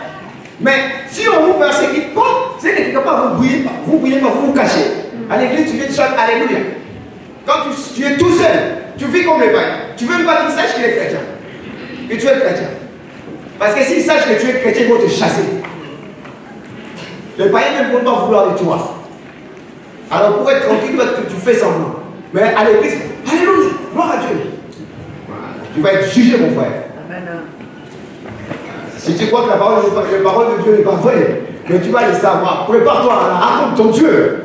Mais si on ne vous persécute pas, c'est que quelque part vous bouillez pas, vous vous cachez. À l'église, tu viens de chanter Alléluia. Quand tu es tout seul, tu vis comme les païens. Tu ne veux pas qu'ils sachent qu'il est chrétien. Que tu es chrétien. Parce que s'ils sachent que tu es chrétien, ils vont te chasser. Les païens ne vont pas vouloir de toi. Alors pour être tranquille, tu fais semblant. Mais à l'église, Alléluia, gloire à Dieu. Tu vas être jugé, mon frère. Amen. Si tu crois que la parole de Dieu n'est pas vraie, mais tu vas le savoir. Prépare-toi, raconte ton Dieu.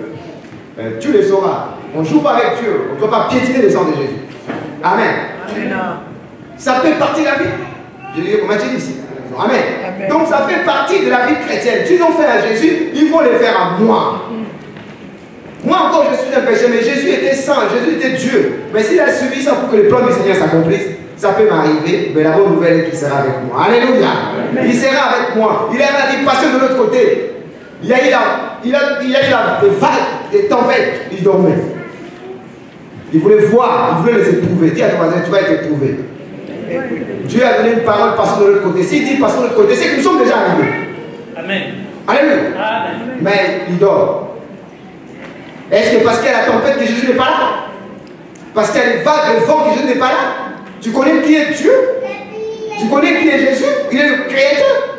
Tu le sauras. On ne joue pas avec Dieu. On ne doit pas piétiner le sang de Jésus. Amen. Amen. Ça fait partie de la vie. Je dis, comment tu dis ici? Amen. Amen. Donc ça fait partie de la vie chrétienne. S'ils ont fait à Jésus, ils vont le faire à moi. Moi encore, je suis un péché, mais Jésus était saint, Jésus était Dieu. Mais s'il a suivi ça pour que le plan du Seigneur s'accomplisse, ça peut m'arriver, mais la bonne nouvelle est qu'il sera avec moi. Alléluia. Amen. Il sera avec moi. Il a dit, passez de l'autre côté. Il y a eu des vagues, des tempêtes. Il dormait. Il voulait voir, il voulait les éprouver. Dis à ton voisin, tu vas être éprouvé. Dieu a donné une parole, passons de l'autre côté. S'il dit passons de l'autre côté, c'est que nous sommes déjà arrivés. Amen. Alléluia. Amen. Mais il dort. Est-ce que parce qu'il y a la tempête que Jésus n'est pas là? Parce qu'il y a les vagues, le vent que Jésus n'est pas là? Tu connais qui est Dieu? Tu connais qui est Jésus? Il est le Créateur.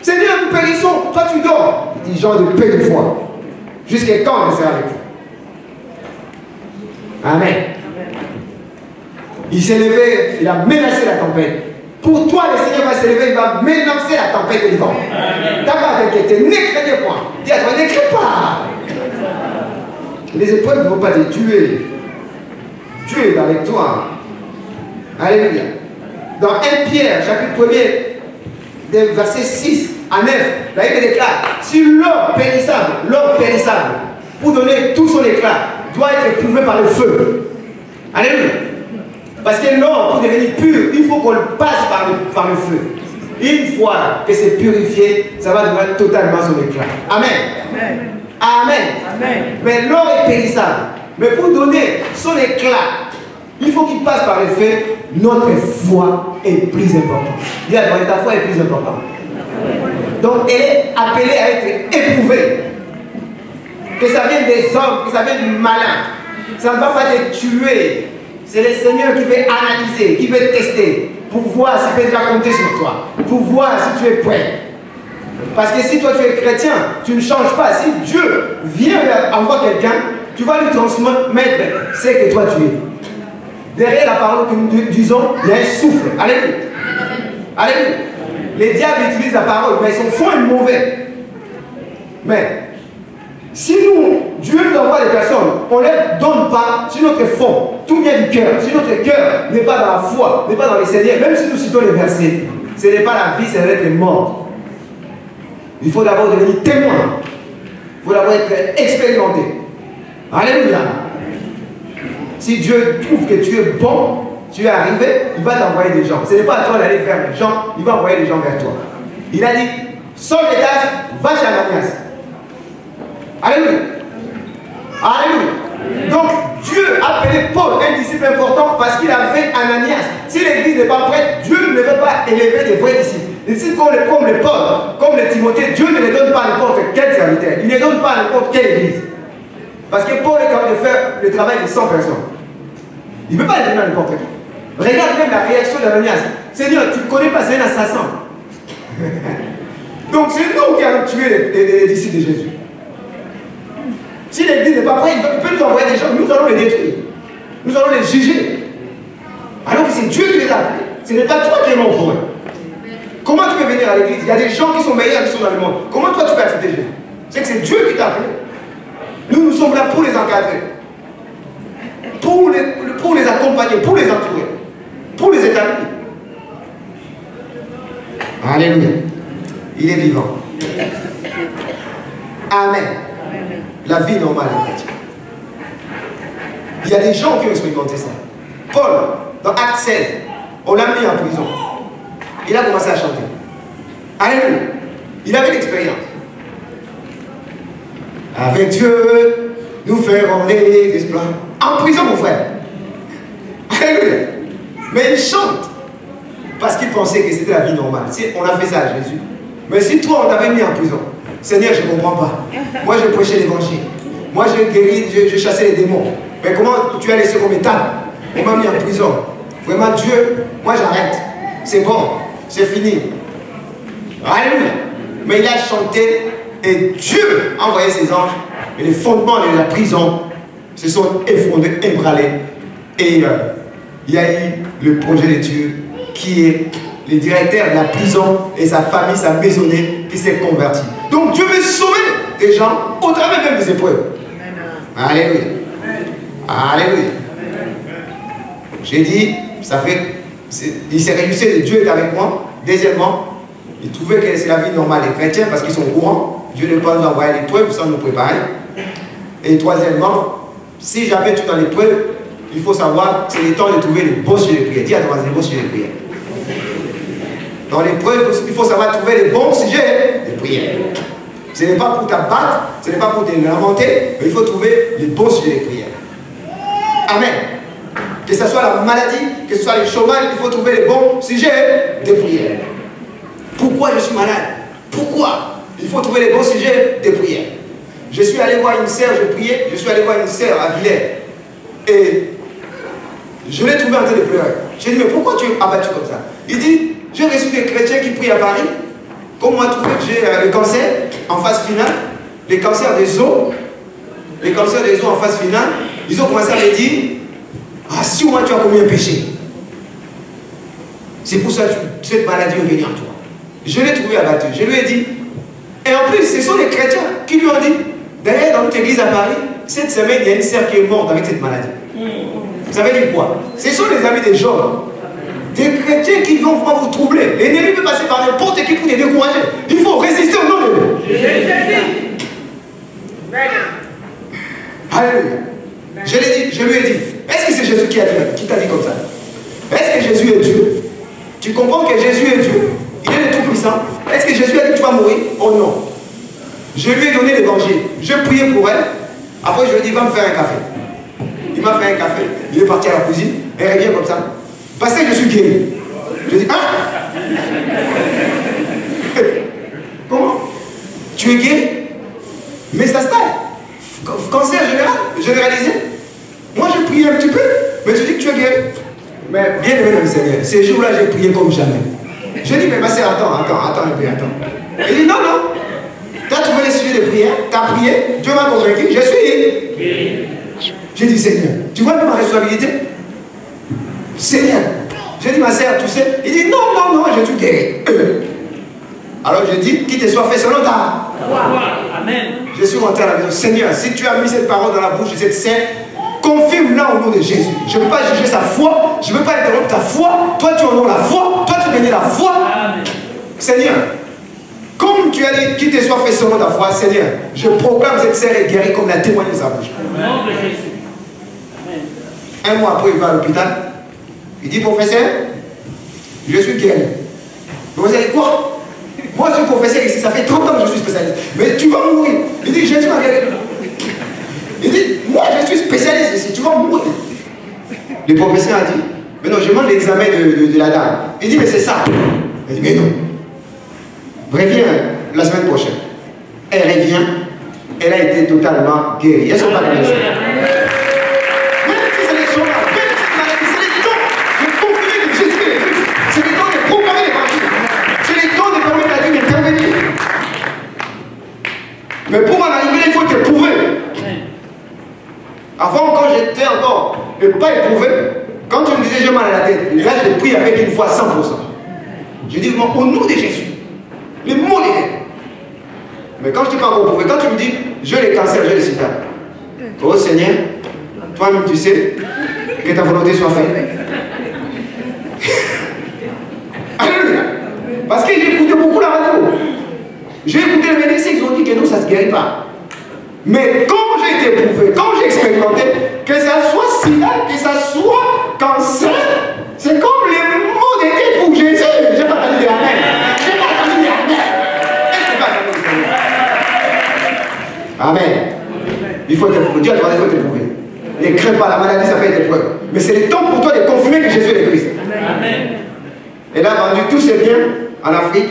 Seigneur, nous périssons. Toi, tu dors. Il dit, genre de peu de foi. Jusqu'à quand on sera avec vous? Amen. Il s'est levé, il a menacé la tempête. Pour toi, le Seigneur va se lever, il va menacer la tempête et le vent. Tu n'as pas à t'inquiéter, n'écris pas. Dis à toi, n'écris pas. Les épreuves ne vont pas te tuer. Dieu est avec toi. Alléluia. Dans 1 Pierre, chapitre 1er, verset 6 à 9, la Bible déclare, si l'or périssable, pour donner tout son éclat, doit être éprouvé par le feu. Alléluia. Parce que l'or, pour devenir pur, il faut qu'on le passe par le feu. Une fois que c'est purifié, ça va devenir totalement son éclat. Amen. Amen. Amen. Amen. Mais l'or est périssable. Mais pour donner son éclat, il faut qu'il passe par le feu. Notre foi est plus importante. Dis à toi, ta foi est plus importante. Donc elle est appelée à être éprouvée. Que ça vienne des hommes, que ça vienne du malin. Ça ne va pas te tuer. C'est le Seigneur qui veut analyser, qui veut tester, pour voir s'il peut déjà compter sur toi, pour voir si tu es prêt. Parce que si toi tu es chrétien, tu ne changes pas. Si Dieu vient envoyer quelqu'un, tu vas lui transmettre ce que toi tu es. Derrière la parole que nous disons, il y a un souffle. Alléluia. Alléluia. Les diables utilisent la parole, mais ils sont faux et mauvais. Mais si nous, Dieu nous envoie des personnes, on ne les donne pas sur notre fond. Tout vient du cœur. Si notre cœur n'est pas dans la foi, n'est pas dans les Seigneurs, même si nous citons les versets, ce n'est pas la vie, c'est d'être mort. Il faut d'abord devenir témoin. Il faut d'abord être expérimenté. Alléluia. Si Dieu trouve que tu es bon, tu es arrivé, il va t'envoyer des gens. Ce n'est pas à toi d'aller vers les gens, il va envoyer des gens vers toi. Il a dit, sors l'étage, va chez Ananias. Alléluia. Alléluia. Donc, Dieu a appelé Paul un disciple important parce qu'il a fait Ananias. Si l'église n'est pas prête, Dieu ne veut pas élever des vrais disciples. Les disciples comme les Paul, comme les Timothée, Dieu ne les donne pas à n'importe quel serviteur. Il ne les donne pas à n'importe quelle église. Parce que Paul est capable de faire le travail de 100 personnes. Il ne peut pas les donner à n'importe qui. Regarde même la réaction d'Ananias. Seigneur, tu ne connais pas, c'est un assassin. Donc c'est nous qui allons tuer les disciples de Jésus. Si l'église n'est pas prête, il peut nous envoyer des gens, nous allons les détruire. Nous allons les juger. Alors que c'est Dieu qui les a appelés. Ce n'est pas toi qui es mort pour eux. Comment tu peux venir à l'église? Il y a des gens qui sont meilleurs qui sont dans le monde. Comment toi tu peux accepter Jésus? C'est que c'est Dieu qui t'a appelé. Nous sommes là pour les encadrer. Pour les accompagner, pour les entourer. Pour les établir. Alléluia. Il est vivant. Amen. La vie normale des chrétiens. Il y a des gens qui ont expérimenté ça. Paul, dans Acte 16, on l'a mis en prison. Il a commencé à chanter. Alléluia. Il avait l'expérience. Avec Dieu, nous ferons les exploits. En prison, mon frère. Alléluia. Mais il chante. Parce qu'il pensait que c'était la vie normale. Si on a fait ça à Jésus. Mais si toi, on t'avait mis en prison, Seigneur, je ne comprends pas. Moi, je prêchais l'évangile. Moi, je guéris, je chassais les démons. Mais comment tu as laissé comme étape? On m'a mis en prison. Vraiment, Dieu, moi, j'arrête. C'est bon. C'est fini. Alléluia. Mais il a chanté et Dieu a envoyé ses anges. Et les fondements de la prison se sont effondrés, ébranlés. Et il y a eu le projet de Dieu qui est le directeur de la prison et sa famille, sa maisonnée qui s'est convertie. Donc Dieu veut sauver des gens au travers même des épreuves. Alléluia. Alléluia. J'ai dit, ça fait, il s'est réussi, Dieu est avec moi. Deuxièmement, il trouvait que c'est la vie normale des chrétiens parce qu'ils sont au courant. Dieu ne peut pas nous envoyer l'épreuve sans nous préparer. Et troisièmement, si jamais tu es dans l'épreuve, il faut savoir que c'est le temps de trouver les bons sujets de prière. Dis à toi, les bons sujets de prière. Dans l'épreuve, il faut savoir trouver les bons sujets de prière. Ce n'est pas pour t'abattre, ce n'est pas pour te lamenter, mais il faut trouver les bons sujets de prière. Amen. Que ce soit la maladie, que ce soit le chômage, il faut trouver les bons sujets de prière. Pourquoi je suis malade? Pourquoi? Il faut trouver les bons sujets de prière. Je suis allé voir une sœur, je priais, je suis allé voir une sœur à Villers. Et je l'ai trouvé en train de pleurer. J'ai dit, mais pourquoi tu es abattu comme ça? Il dit, j'ai reçu des chrétiens qui prient à Paris. Comme moi, trouvé que j'ai le cancer en phase finale, les cancers des os, en phase finale, ils ont commencé à me dire, ah, si au moins tu as commis un péché. C'est pour ça que cette maladie est venue en toi. Je l'ai trouvé abattu. Je lui ai dit, et en plus, ce sont les chrétiens qui lui ont dit, d'ailleurs, dans notre église à Paris, cette semaine, il y a une sœur qui est morte avec cette maladie. Ça veut dire quoi? Ce sont les amis des gens. Des chrétiens qui vont vraiment vous troubler. L'ennemi peut passer par n'importe qui pour te décourager. Il faut résister au nom de Dieu. Alléluia. Je lui ai dit, est-ce que c'est Jésus qui t'a dit comme ça? Est-ce que Jésus est Dieu? Tu comprends que Jésus est Dieu? Il est le Tout-Puissant. Est-ce que Jésus a dit que tu vas mourir? Oh non. Je lui ai donné l'évangile. Je priais pour elle. Après, je lui ai dit, va me faire un café. Il m'a fait un café. Il est parti à la cuisine. Elle revient comme ça. Parce que je suis guéri. Je dis, ah! Comment? Tu es guéri? Mais ça se taille. Cancer généralisé. Moi, je prie un petit peu. Mais tu dis que tu es guéri. Mais bien aimé dans le Seigneur, ces jours-là, j'ai prié comme jamais. Je dis, mais ma sœur, attends un peu. Il dit, non. Tu as trouvé les sujets de prière, tu as prié, Dieu m'a convaincu, je suis guéri. J'ai dit, Seigneur, tu vois ma responsabilité? Seigneur, j'ai dit, ma sœur, tu sais? Il dit, non, je suis guéri. Alors je dis, qu'il te soit fait selon ta foi. Amen. Je suis rentré à la maison. Seigneur, si tu as mis cette parole dans la bouche de cette sœur, confirme-la au nom de Jésus. Je ne veux pas juger sa foi, je ne veux pas interrompre ta foi. Toi, tu honores la foi, toi, tu bénis la foi. Amen. Seigneur, comme tu as dit qu'il te soit fait selon ta foi, Seigneur, je proclame cette sœur est guérie comme la témoigne de sa bouche. Amen. Un mois après, il va à l'hôpital. Il dit, professeur, je suis guéri. Le professeur dit, quoi? Moi, je suis professeur ici, ça fait 30 ans que je suis spécialiste. Mais tu vas mourir. Il dit, Jésus m'a guéri. Il dit, moi, je suis spécialiste ici, tu vas mourir. Le professeur a dit, mais non, je demande l'examen de la dame. Il dit, mais c'est ça. Il dit, mais non. Reviens la semaine prochaine. Elle revient. Elle a été totalement guérie. Elles sont pas guéries. Même si c'est les chômages, même si c'est maladie, c'est les dons de confirmer que Jésus est Christ. C'est les dons de proclamer l'évangile. C'est les dons de permettre à Dieu d'intervenir. Mais pour en arriver, il faut t'éprouver. Avant, quand j'étais encore pas éprouvé, quand tu me disais j'ai mal à la tête, là je prie avec une foi 100%. Je dis au nom de Jésus, les mots les règles. Mais quand je ne t'ai pas encore éprouvé, quand tu me dis j'ai les cancers, j'ai les sida, oh Seigneur, toi-même tu sais que ta volonté soit faite. Alléluia. Parce que j'ai écouté beaucoup la radio. J'ai écouté les médecins qui ont dit que non, ça ne se guérit pas. Mais quand j'ai été éprouvé, quand j'ai expérimenté, que ça soit sida, que ça soit cancer, c'est comme les mots d'été pour Jésus. Je n'ai pas entendu de Amen. Je n'ai pas entendu de Amen. Est-ce que tu as entendu de Amen? Amen. Il faut t'éprouver. Dieu a demandé, il faut t'éprouver. Ne crains pas la maladie, ça fait épreuve. Mais c'est le temps pour toi de confirmer que Jésus est le Christ. Amen. Elle a vendu tous ses biens en Afrique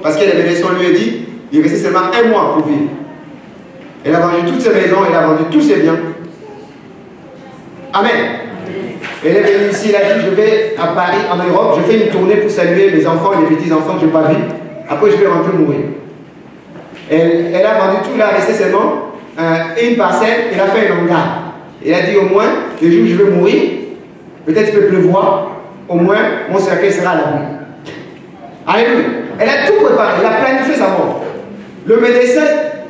parce que les médecins lui ont dit il restait seulement 1 mois pour vivre. Elle a vendu toutes ses maisons, elle a vendu tous ses biens. Amen. Elle est venue ici, elle a dit je vais à Paris, en Europe, je fais une tournée pour saluer mes enfants et les petits-enfants que je n'ai pas vus. Après je vais rentrer mourir. Elle a vendu tout, là, resté seulement une parcelle, elle a fait un hangar. Elle a dit au moins, le jour où je vais mourir, peut-être il peut pleuvoir, au moins mon cercueil sera à l'abri. Alléluia. Elle a tout préparé, elle a planifié sa mort. Le médecin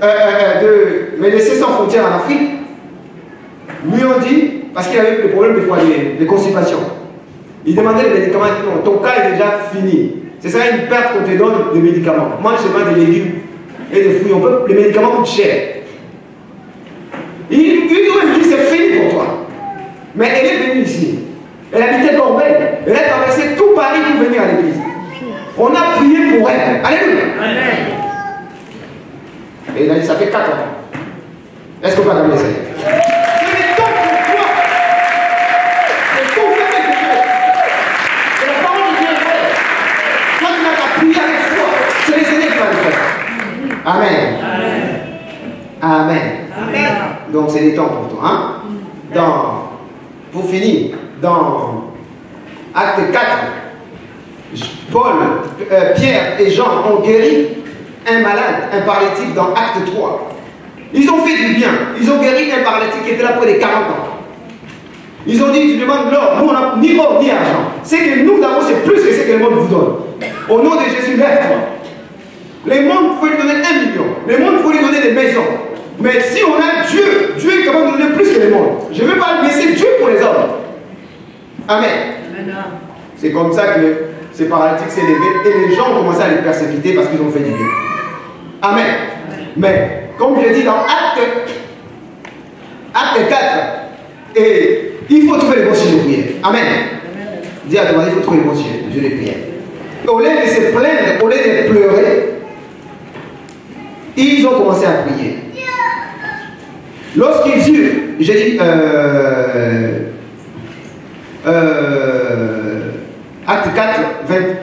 de Médecins sans frontières en Afrique lui ont dit, parce qu'il avait des problèmes de foyer, de constipation, il demandait les médicaments, il dit non, ton cas est déjà fini. C'est ça une perte qu'on te donne de médicaments. Mange seulement des légumes et des fruits. Les médicaments coûtent cher. Il dit c'est fini pour toi. Mais elle est venue ici. Elle habitait Corbeil. Elle a traversé tout Paris pour venir à l'église. On a prié pour elle. Alléluia. Amen. Et il a dit, ça fait 4 ans. Est-ce qu'on peut attendre ça? C'est le temps pour toi. C'est pour faire quelque chose. C'est la parole de Dieu est vraie. Toi, tu n'as qu'à prier avec foi. C'est le Seigneur qui va le faire. Amen. Amen. Amen. Amen. Donc, c'est le temps pour toi. Hein? Pour finir, dans Acte 4, Paul, Pierre et Jean ont guéri un malade, un paralytique dans Acte 3. Ils ont fait du bien. Ils ont guéri un paralytique qui était là près de 40 ans. Ils ont dit, tu demandes l'or. Nous, on n'a ni or ni argent. Ce que nous avons, c'est plus que ce que le monde vous donne. Au nom de Jésus, lève-toi. Le monde, il faut lui donner 1 million. Le monde, il faut lui donner des maisons. Mais si on a Dieu, Dieu est capable de donner plus que le monde. Je ne veux pas laisser Dieu pour les hommes. Amen. C'est comme ça que ces paralytiques s'est levé et les gens ont commencé à les persécuter parce qu'ils ont fait du bien. Amen. Mais, comme je dis dans Acte 4, et il faut trouver les bons sujets de prière. Amen. Dis à toi, il faut trouver les bons sujets de prière. Au lieu de se plaindre, au lieu de pleurer, ils ont commencé à prier. Lorsqu'ils eurent, j'ai dit, Acte 4,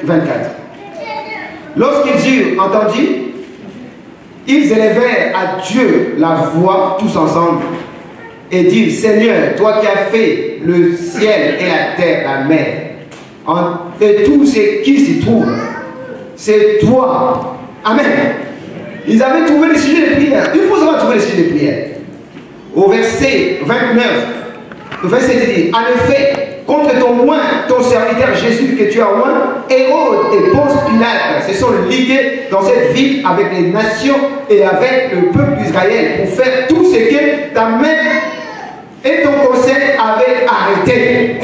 24. Lorsqu'ils eurent entendu, ils élevèrent à Dieu la voix tous ensemble et dirent, Seigneur, toi qui as fait le ciel et la terre, la mer, et tout ce qui s'y trouve, c'est toi. Amen. Ils avaient trouvé le sujet de prière. Il faut savoir trouver le sujet de prière. Au verset 29, le verset dit, en effet, contre ton oint, ton serviteur Jésus que tu as oint, Hérode et Ponce Pilate se sont ligués dans cette ville avec les nations et avec le peuple d'Israël pour faire tout ce que ta main et ton conseil avaient arrêté.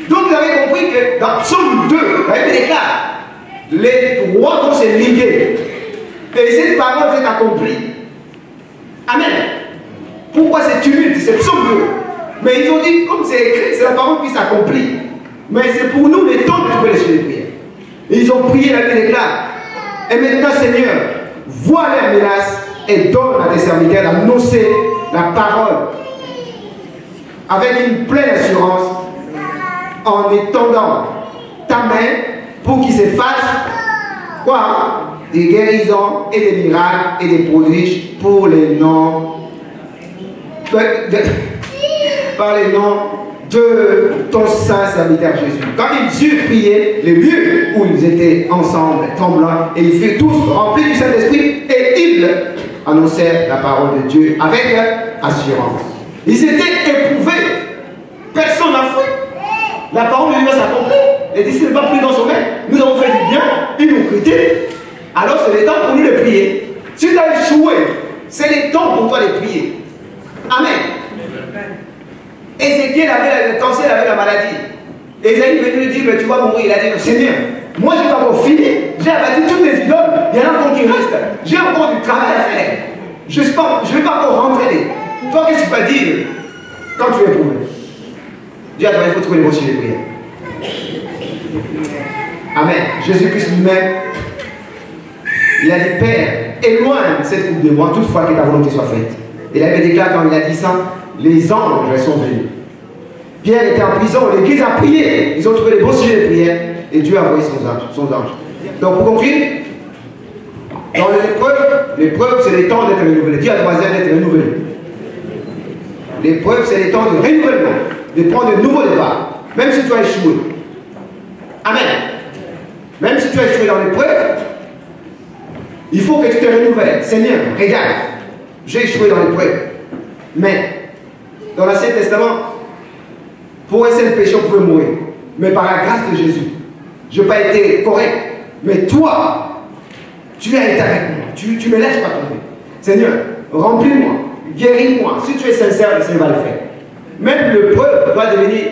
Donc vous avez compris que dans Psaume 2, vous avez des cas, les rois vont se liguer. Et cette parole s'est accomplie. Amen. Pourquoi c'est tumulte? C'est Psaume 2. Mais ils ont dit, comme c'est écrit, c'est la parole qui s'accomplit. Mais c'est pour nous les temps de trouver les sujets de prière. Et ils ont prié, la Bible déclare. Et maintenant, Seigneur, vois leurs menaces et donne à tes serviteurs d'annoncer la parole avec une pleine assurance en étendant ta main pour qu'il se fasse quoi? Des guérisons et des miracles et des prodiges pour les noms par les noms de ton saint serviteur Jésus. Quand ils eurent prié, les lieux où ils étaient ensemble tremblants, et ils furent tous remplis du Saint-Esprit, et ils annoncèrent la parole de Dieu avec assurance. Ils étaient éprouvés. Personne n'a fui. La parole de Dieu s'accomplit. Les disciples n'ont pas pris dans son main. Nous avons fait du bien, ils nous critiquent. Alors c'est le temps pour nous de prier. Si tu as échoué, c'est le temps pour toi de prier. Amen. Ézéchiel avait le cancer, avait la maladie. Ézéchiel est venu lui dire, mais tu vas mourir. Il a dit, Seigneur, moi je n'ai pas encore fini. J'ai abattu toutes les idoles. Il y en a encore qui restent. J'ai encore du travail à faire. Je ne vais pas encore rentrer. Toi, qu'est-ce que tu vas dire quand tu es éprouvé? Dis à toi, il faut trouver les bons sujets de prière. Amen. Jésus-Christ lui-même, il a dit, Père, éloigne cette coupe de moi, toutefois que ta volonté soit faite. Et la Bible déclare, quand il a dit ça, les anges sont venus. Pierre était en prison, l'église a prié. Ils ont trouvé les bons sujets de prière et Dieu a envoyé son ange. Donc pour conclure, dans l'épreuve, c'est le temps d'être renouvelé. Dis à toi d'être renouvelé. L'épreuve, c'est le temps de renouvellement, de prendre de nouveaux départs, même si tu as échoué. Amen. Même si tu as échoué dans l'épreuve, il faut que tu te renouvelles. Seigneur, regarde, j'ai échoué dans l'épreuve. Mais, dans l'Ancien Testament, pour un seul péché, on pouvait mourir. Mais par la grâce de Jésus, je n'ai pas été correct. Mais toi, tu as été avec moi. Tu ne me laisses pas tomber. Seigneur, remplis-moi, guéris-moi. Si tu es sincère, le Seigneur va le faire. Même l'épreuve va devenir,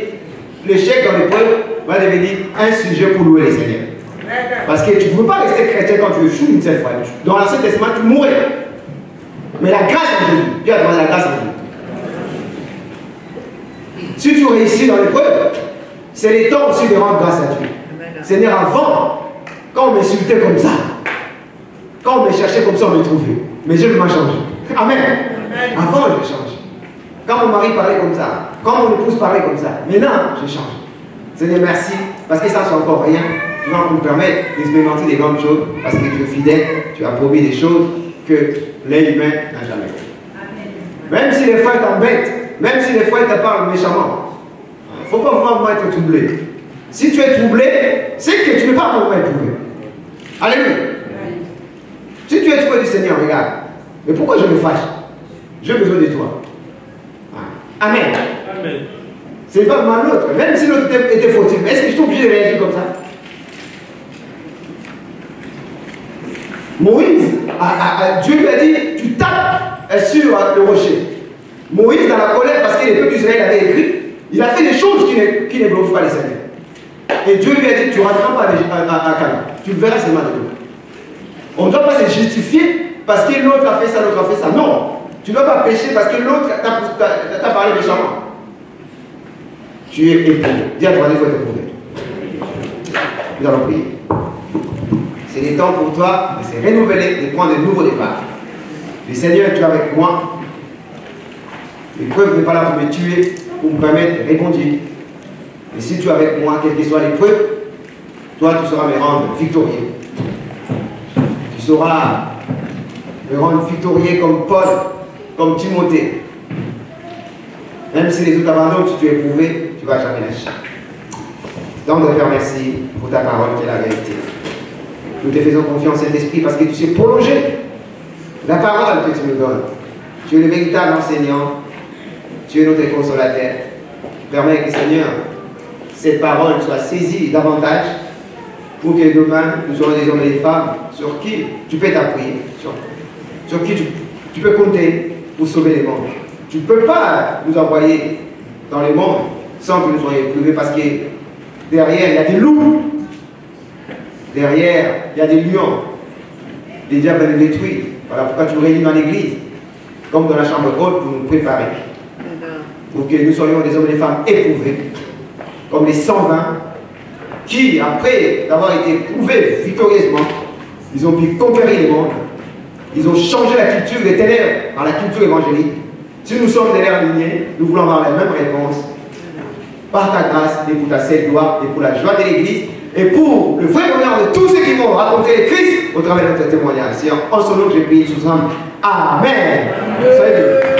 l'échec dans l'épreuve va devenir un sujet pour louer le Seigneur. Parce que tu ne peux pas rester chrétien quand tu échoues une seule fois. Dans l'Ancien Testament, tu mourrais. Mais la grâce en Jésus, Dieu a demandé la grâce en Jésus. Si tu réussis dans l'épreuve, c'est le temps aussi de rendre grâce à Dieu. Seigneur, avant, quand on m'insultait comme ça, quand on me cherchait comme ça, on me trouvait. Mais Dieu m'a changé. Amen. Avant, je change. Quand mon mari parlait comme ça, quand mon épouse parlait comme ça, maintenant, je change. Seigneur, merci, parce que ça, c'est encore rien. Tu vas nous permettre d'expérimenter des grandes choses, parce que tu es fidèle, tu as promis des choses que l'œil humain n'a jamais fait. Même si les fois t'embêtent, même si les fois ils te parlent méchamment, il ne faut pas vraiment être troublé. Si tu es troublé, c'est que tu n'es pas vraiment éprouvé. Alléluia. Si tu es trouvé du Seigneur, regarde. Mais pourquoi je me fâche? J'ai besoin de toi. Amen. Amen. C'est pas mal l'autre. Même si l'autre était fautif, est-ce que je suis obligé de réagir comme ça? Moïse, Dieu lui a dit, tu tapes sur le rocher. Moïse, dans la colère, parce que les peuples d'Israël avaient écrit, il a fait des choses qui ne glorifient pas les Seigneurs. Et Dieu lui a dit, tu ne rentreras pas à Canaan. Tu verras seulement de l'autre. On ne doit pas se justifier parce que l'autre a fait ça, l'autre a fait ça. Non. Tu ne dois pas pécher parce que l'autre t'a parlé méchamment. Tu es éprouvé. Dis à toi, il faut être éprouvé. Nous allons prier. C'est le temps pour toi de se renouveler, de prendre de nouveaux départs. Le Seigneur, tu es avec moi. L'épreuve n'est pas là pour me tuer, pour me permettre de répondre. Et si tu es avec moi, quelle que soit l'épreuve, toi, tu sauras me rendre victorieux. Tu sauras me rendre victorieux comme Paul, comme Timothée. Même si les autres abandonnent, si tu es éprouvé, tu ne vas jamais lâcher. Donc, de faire merci pour ta parole qui est la vérité. Nous te faisons confiance, Saint-Esprit, parce que tu sais prolonger la parole que tu nous donnes. Tu es le véritable enseignant. Tu es notre consolateur. Permets que, Seigneur, cette parole soit saisie davantage pour que demain, nous soyons des hommes et des femmes sur qui tu peux t'appuyer, sur qui tu peux compter pour sauver les mondes. Tu ne peux pas nous envoyer dans les mondes sans que nous soyons éprouvés parce que derrière, il y a des loups. Derrière, il y a des lions. Les diables veulent nous détruire. Voilà pourquoi tu nous réunis dans l'église, comme dans la chambre haute, pour nous préparer. pour que nous soyons des hommes et des femmes éprouvés, comme les 120, qui, après avoir été éprouvés victorieusement, ils ont pu conquérir le monde. Ils ont changé la culture des ténèbres par la culture évangélique. Si nous sommes des leurs lignées, nous voulons avoir la même réponse. Par ta grâce et pour ta seule gloire et pour la joie de l'Église et pour le vrai bonheur de tous ceux qui vont raconter Christ au travers de notre témoignage. C'est en son nom que j'ai prié tous ensemble. Amen. Amen. Soyez bénis.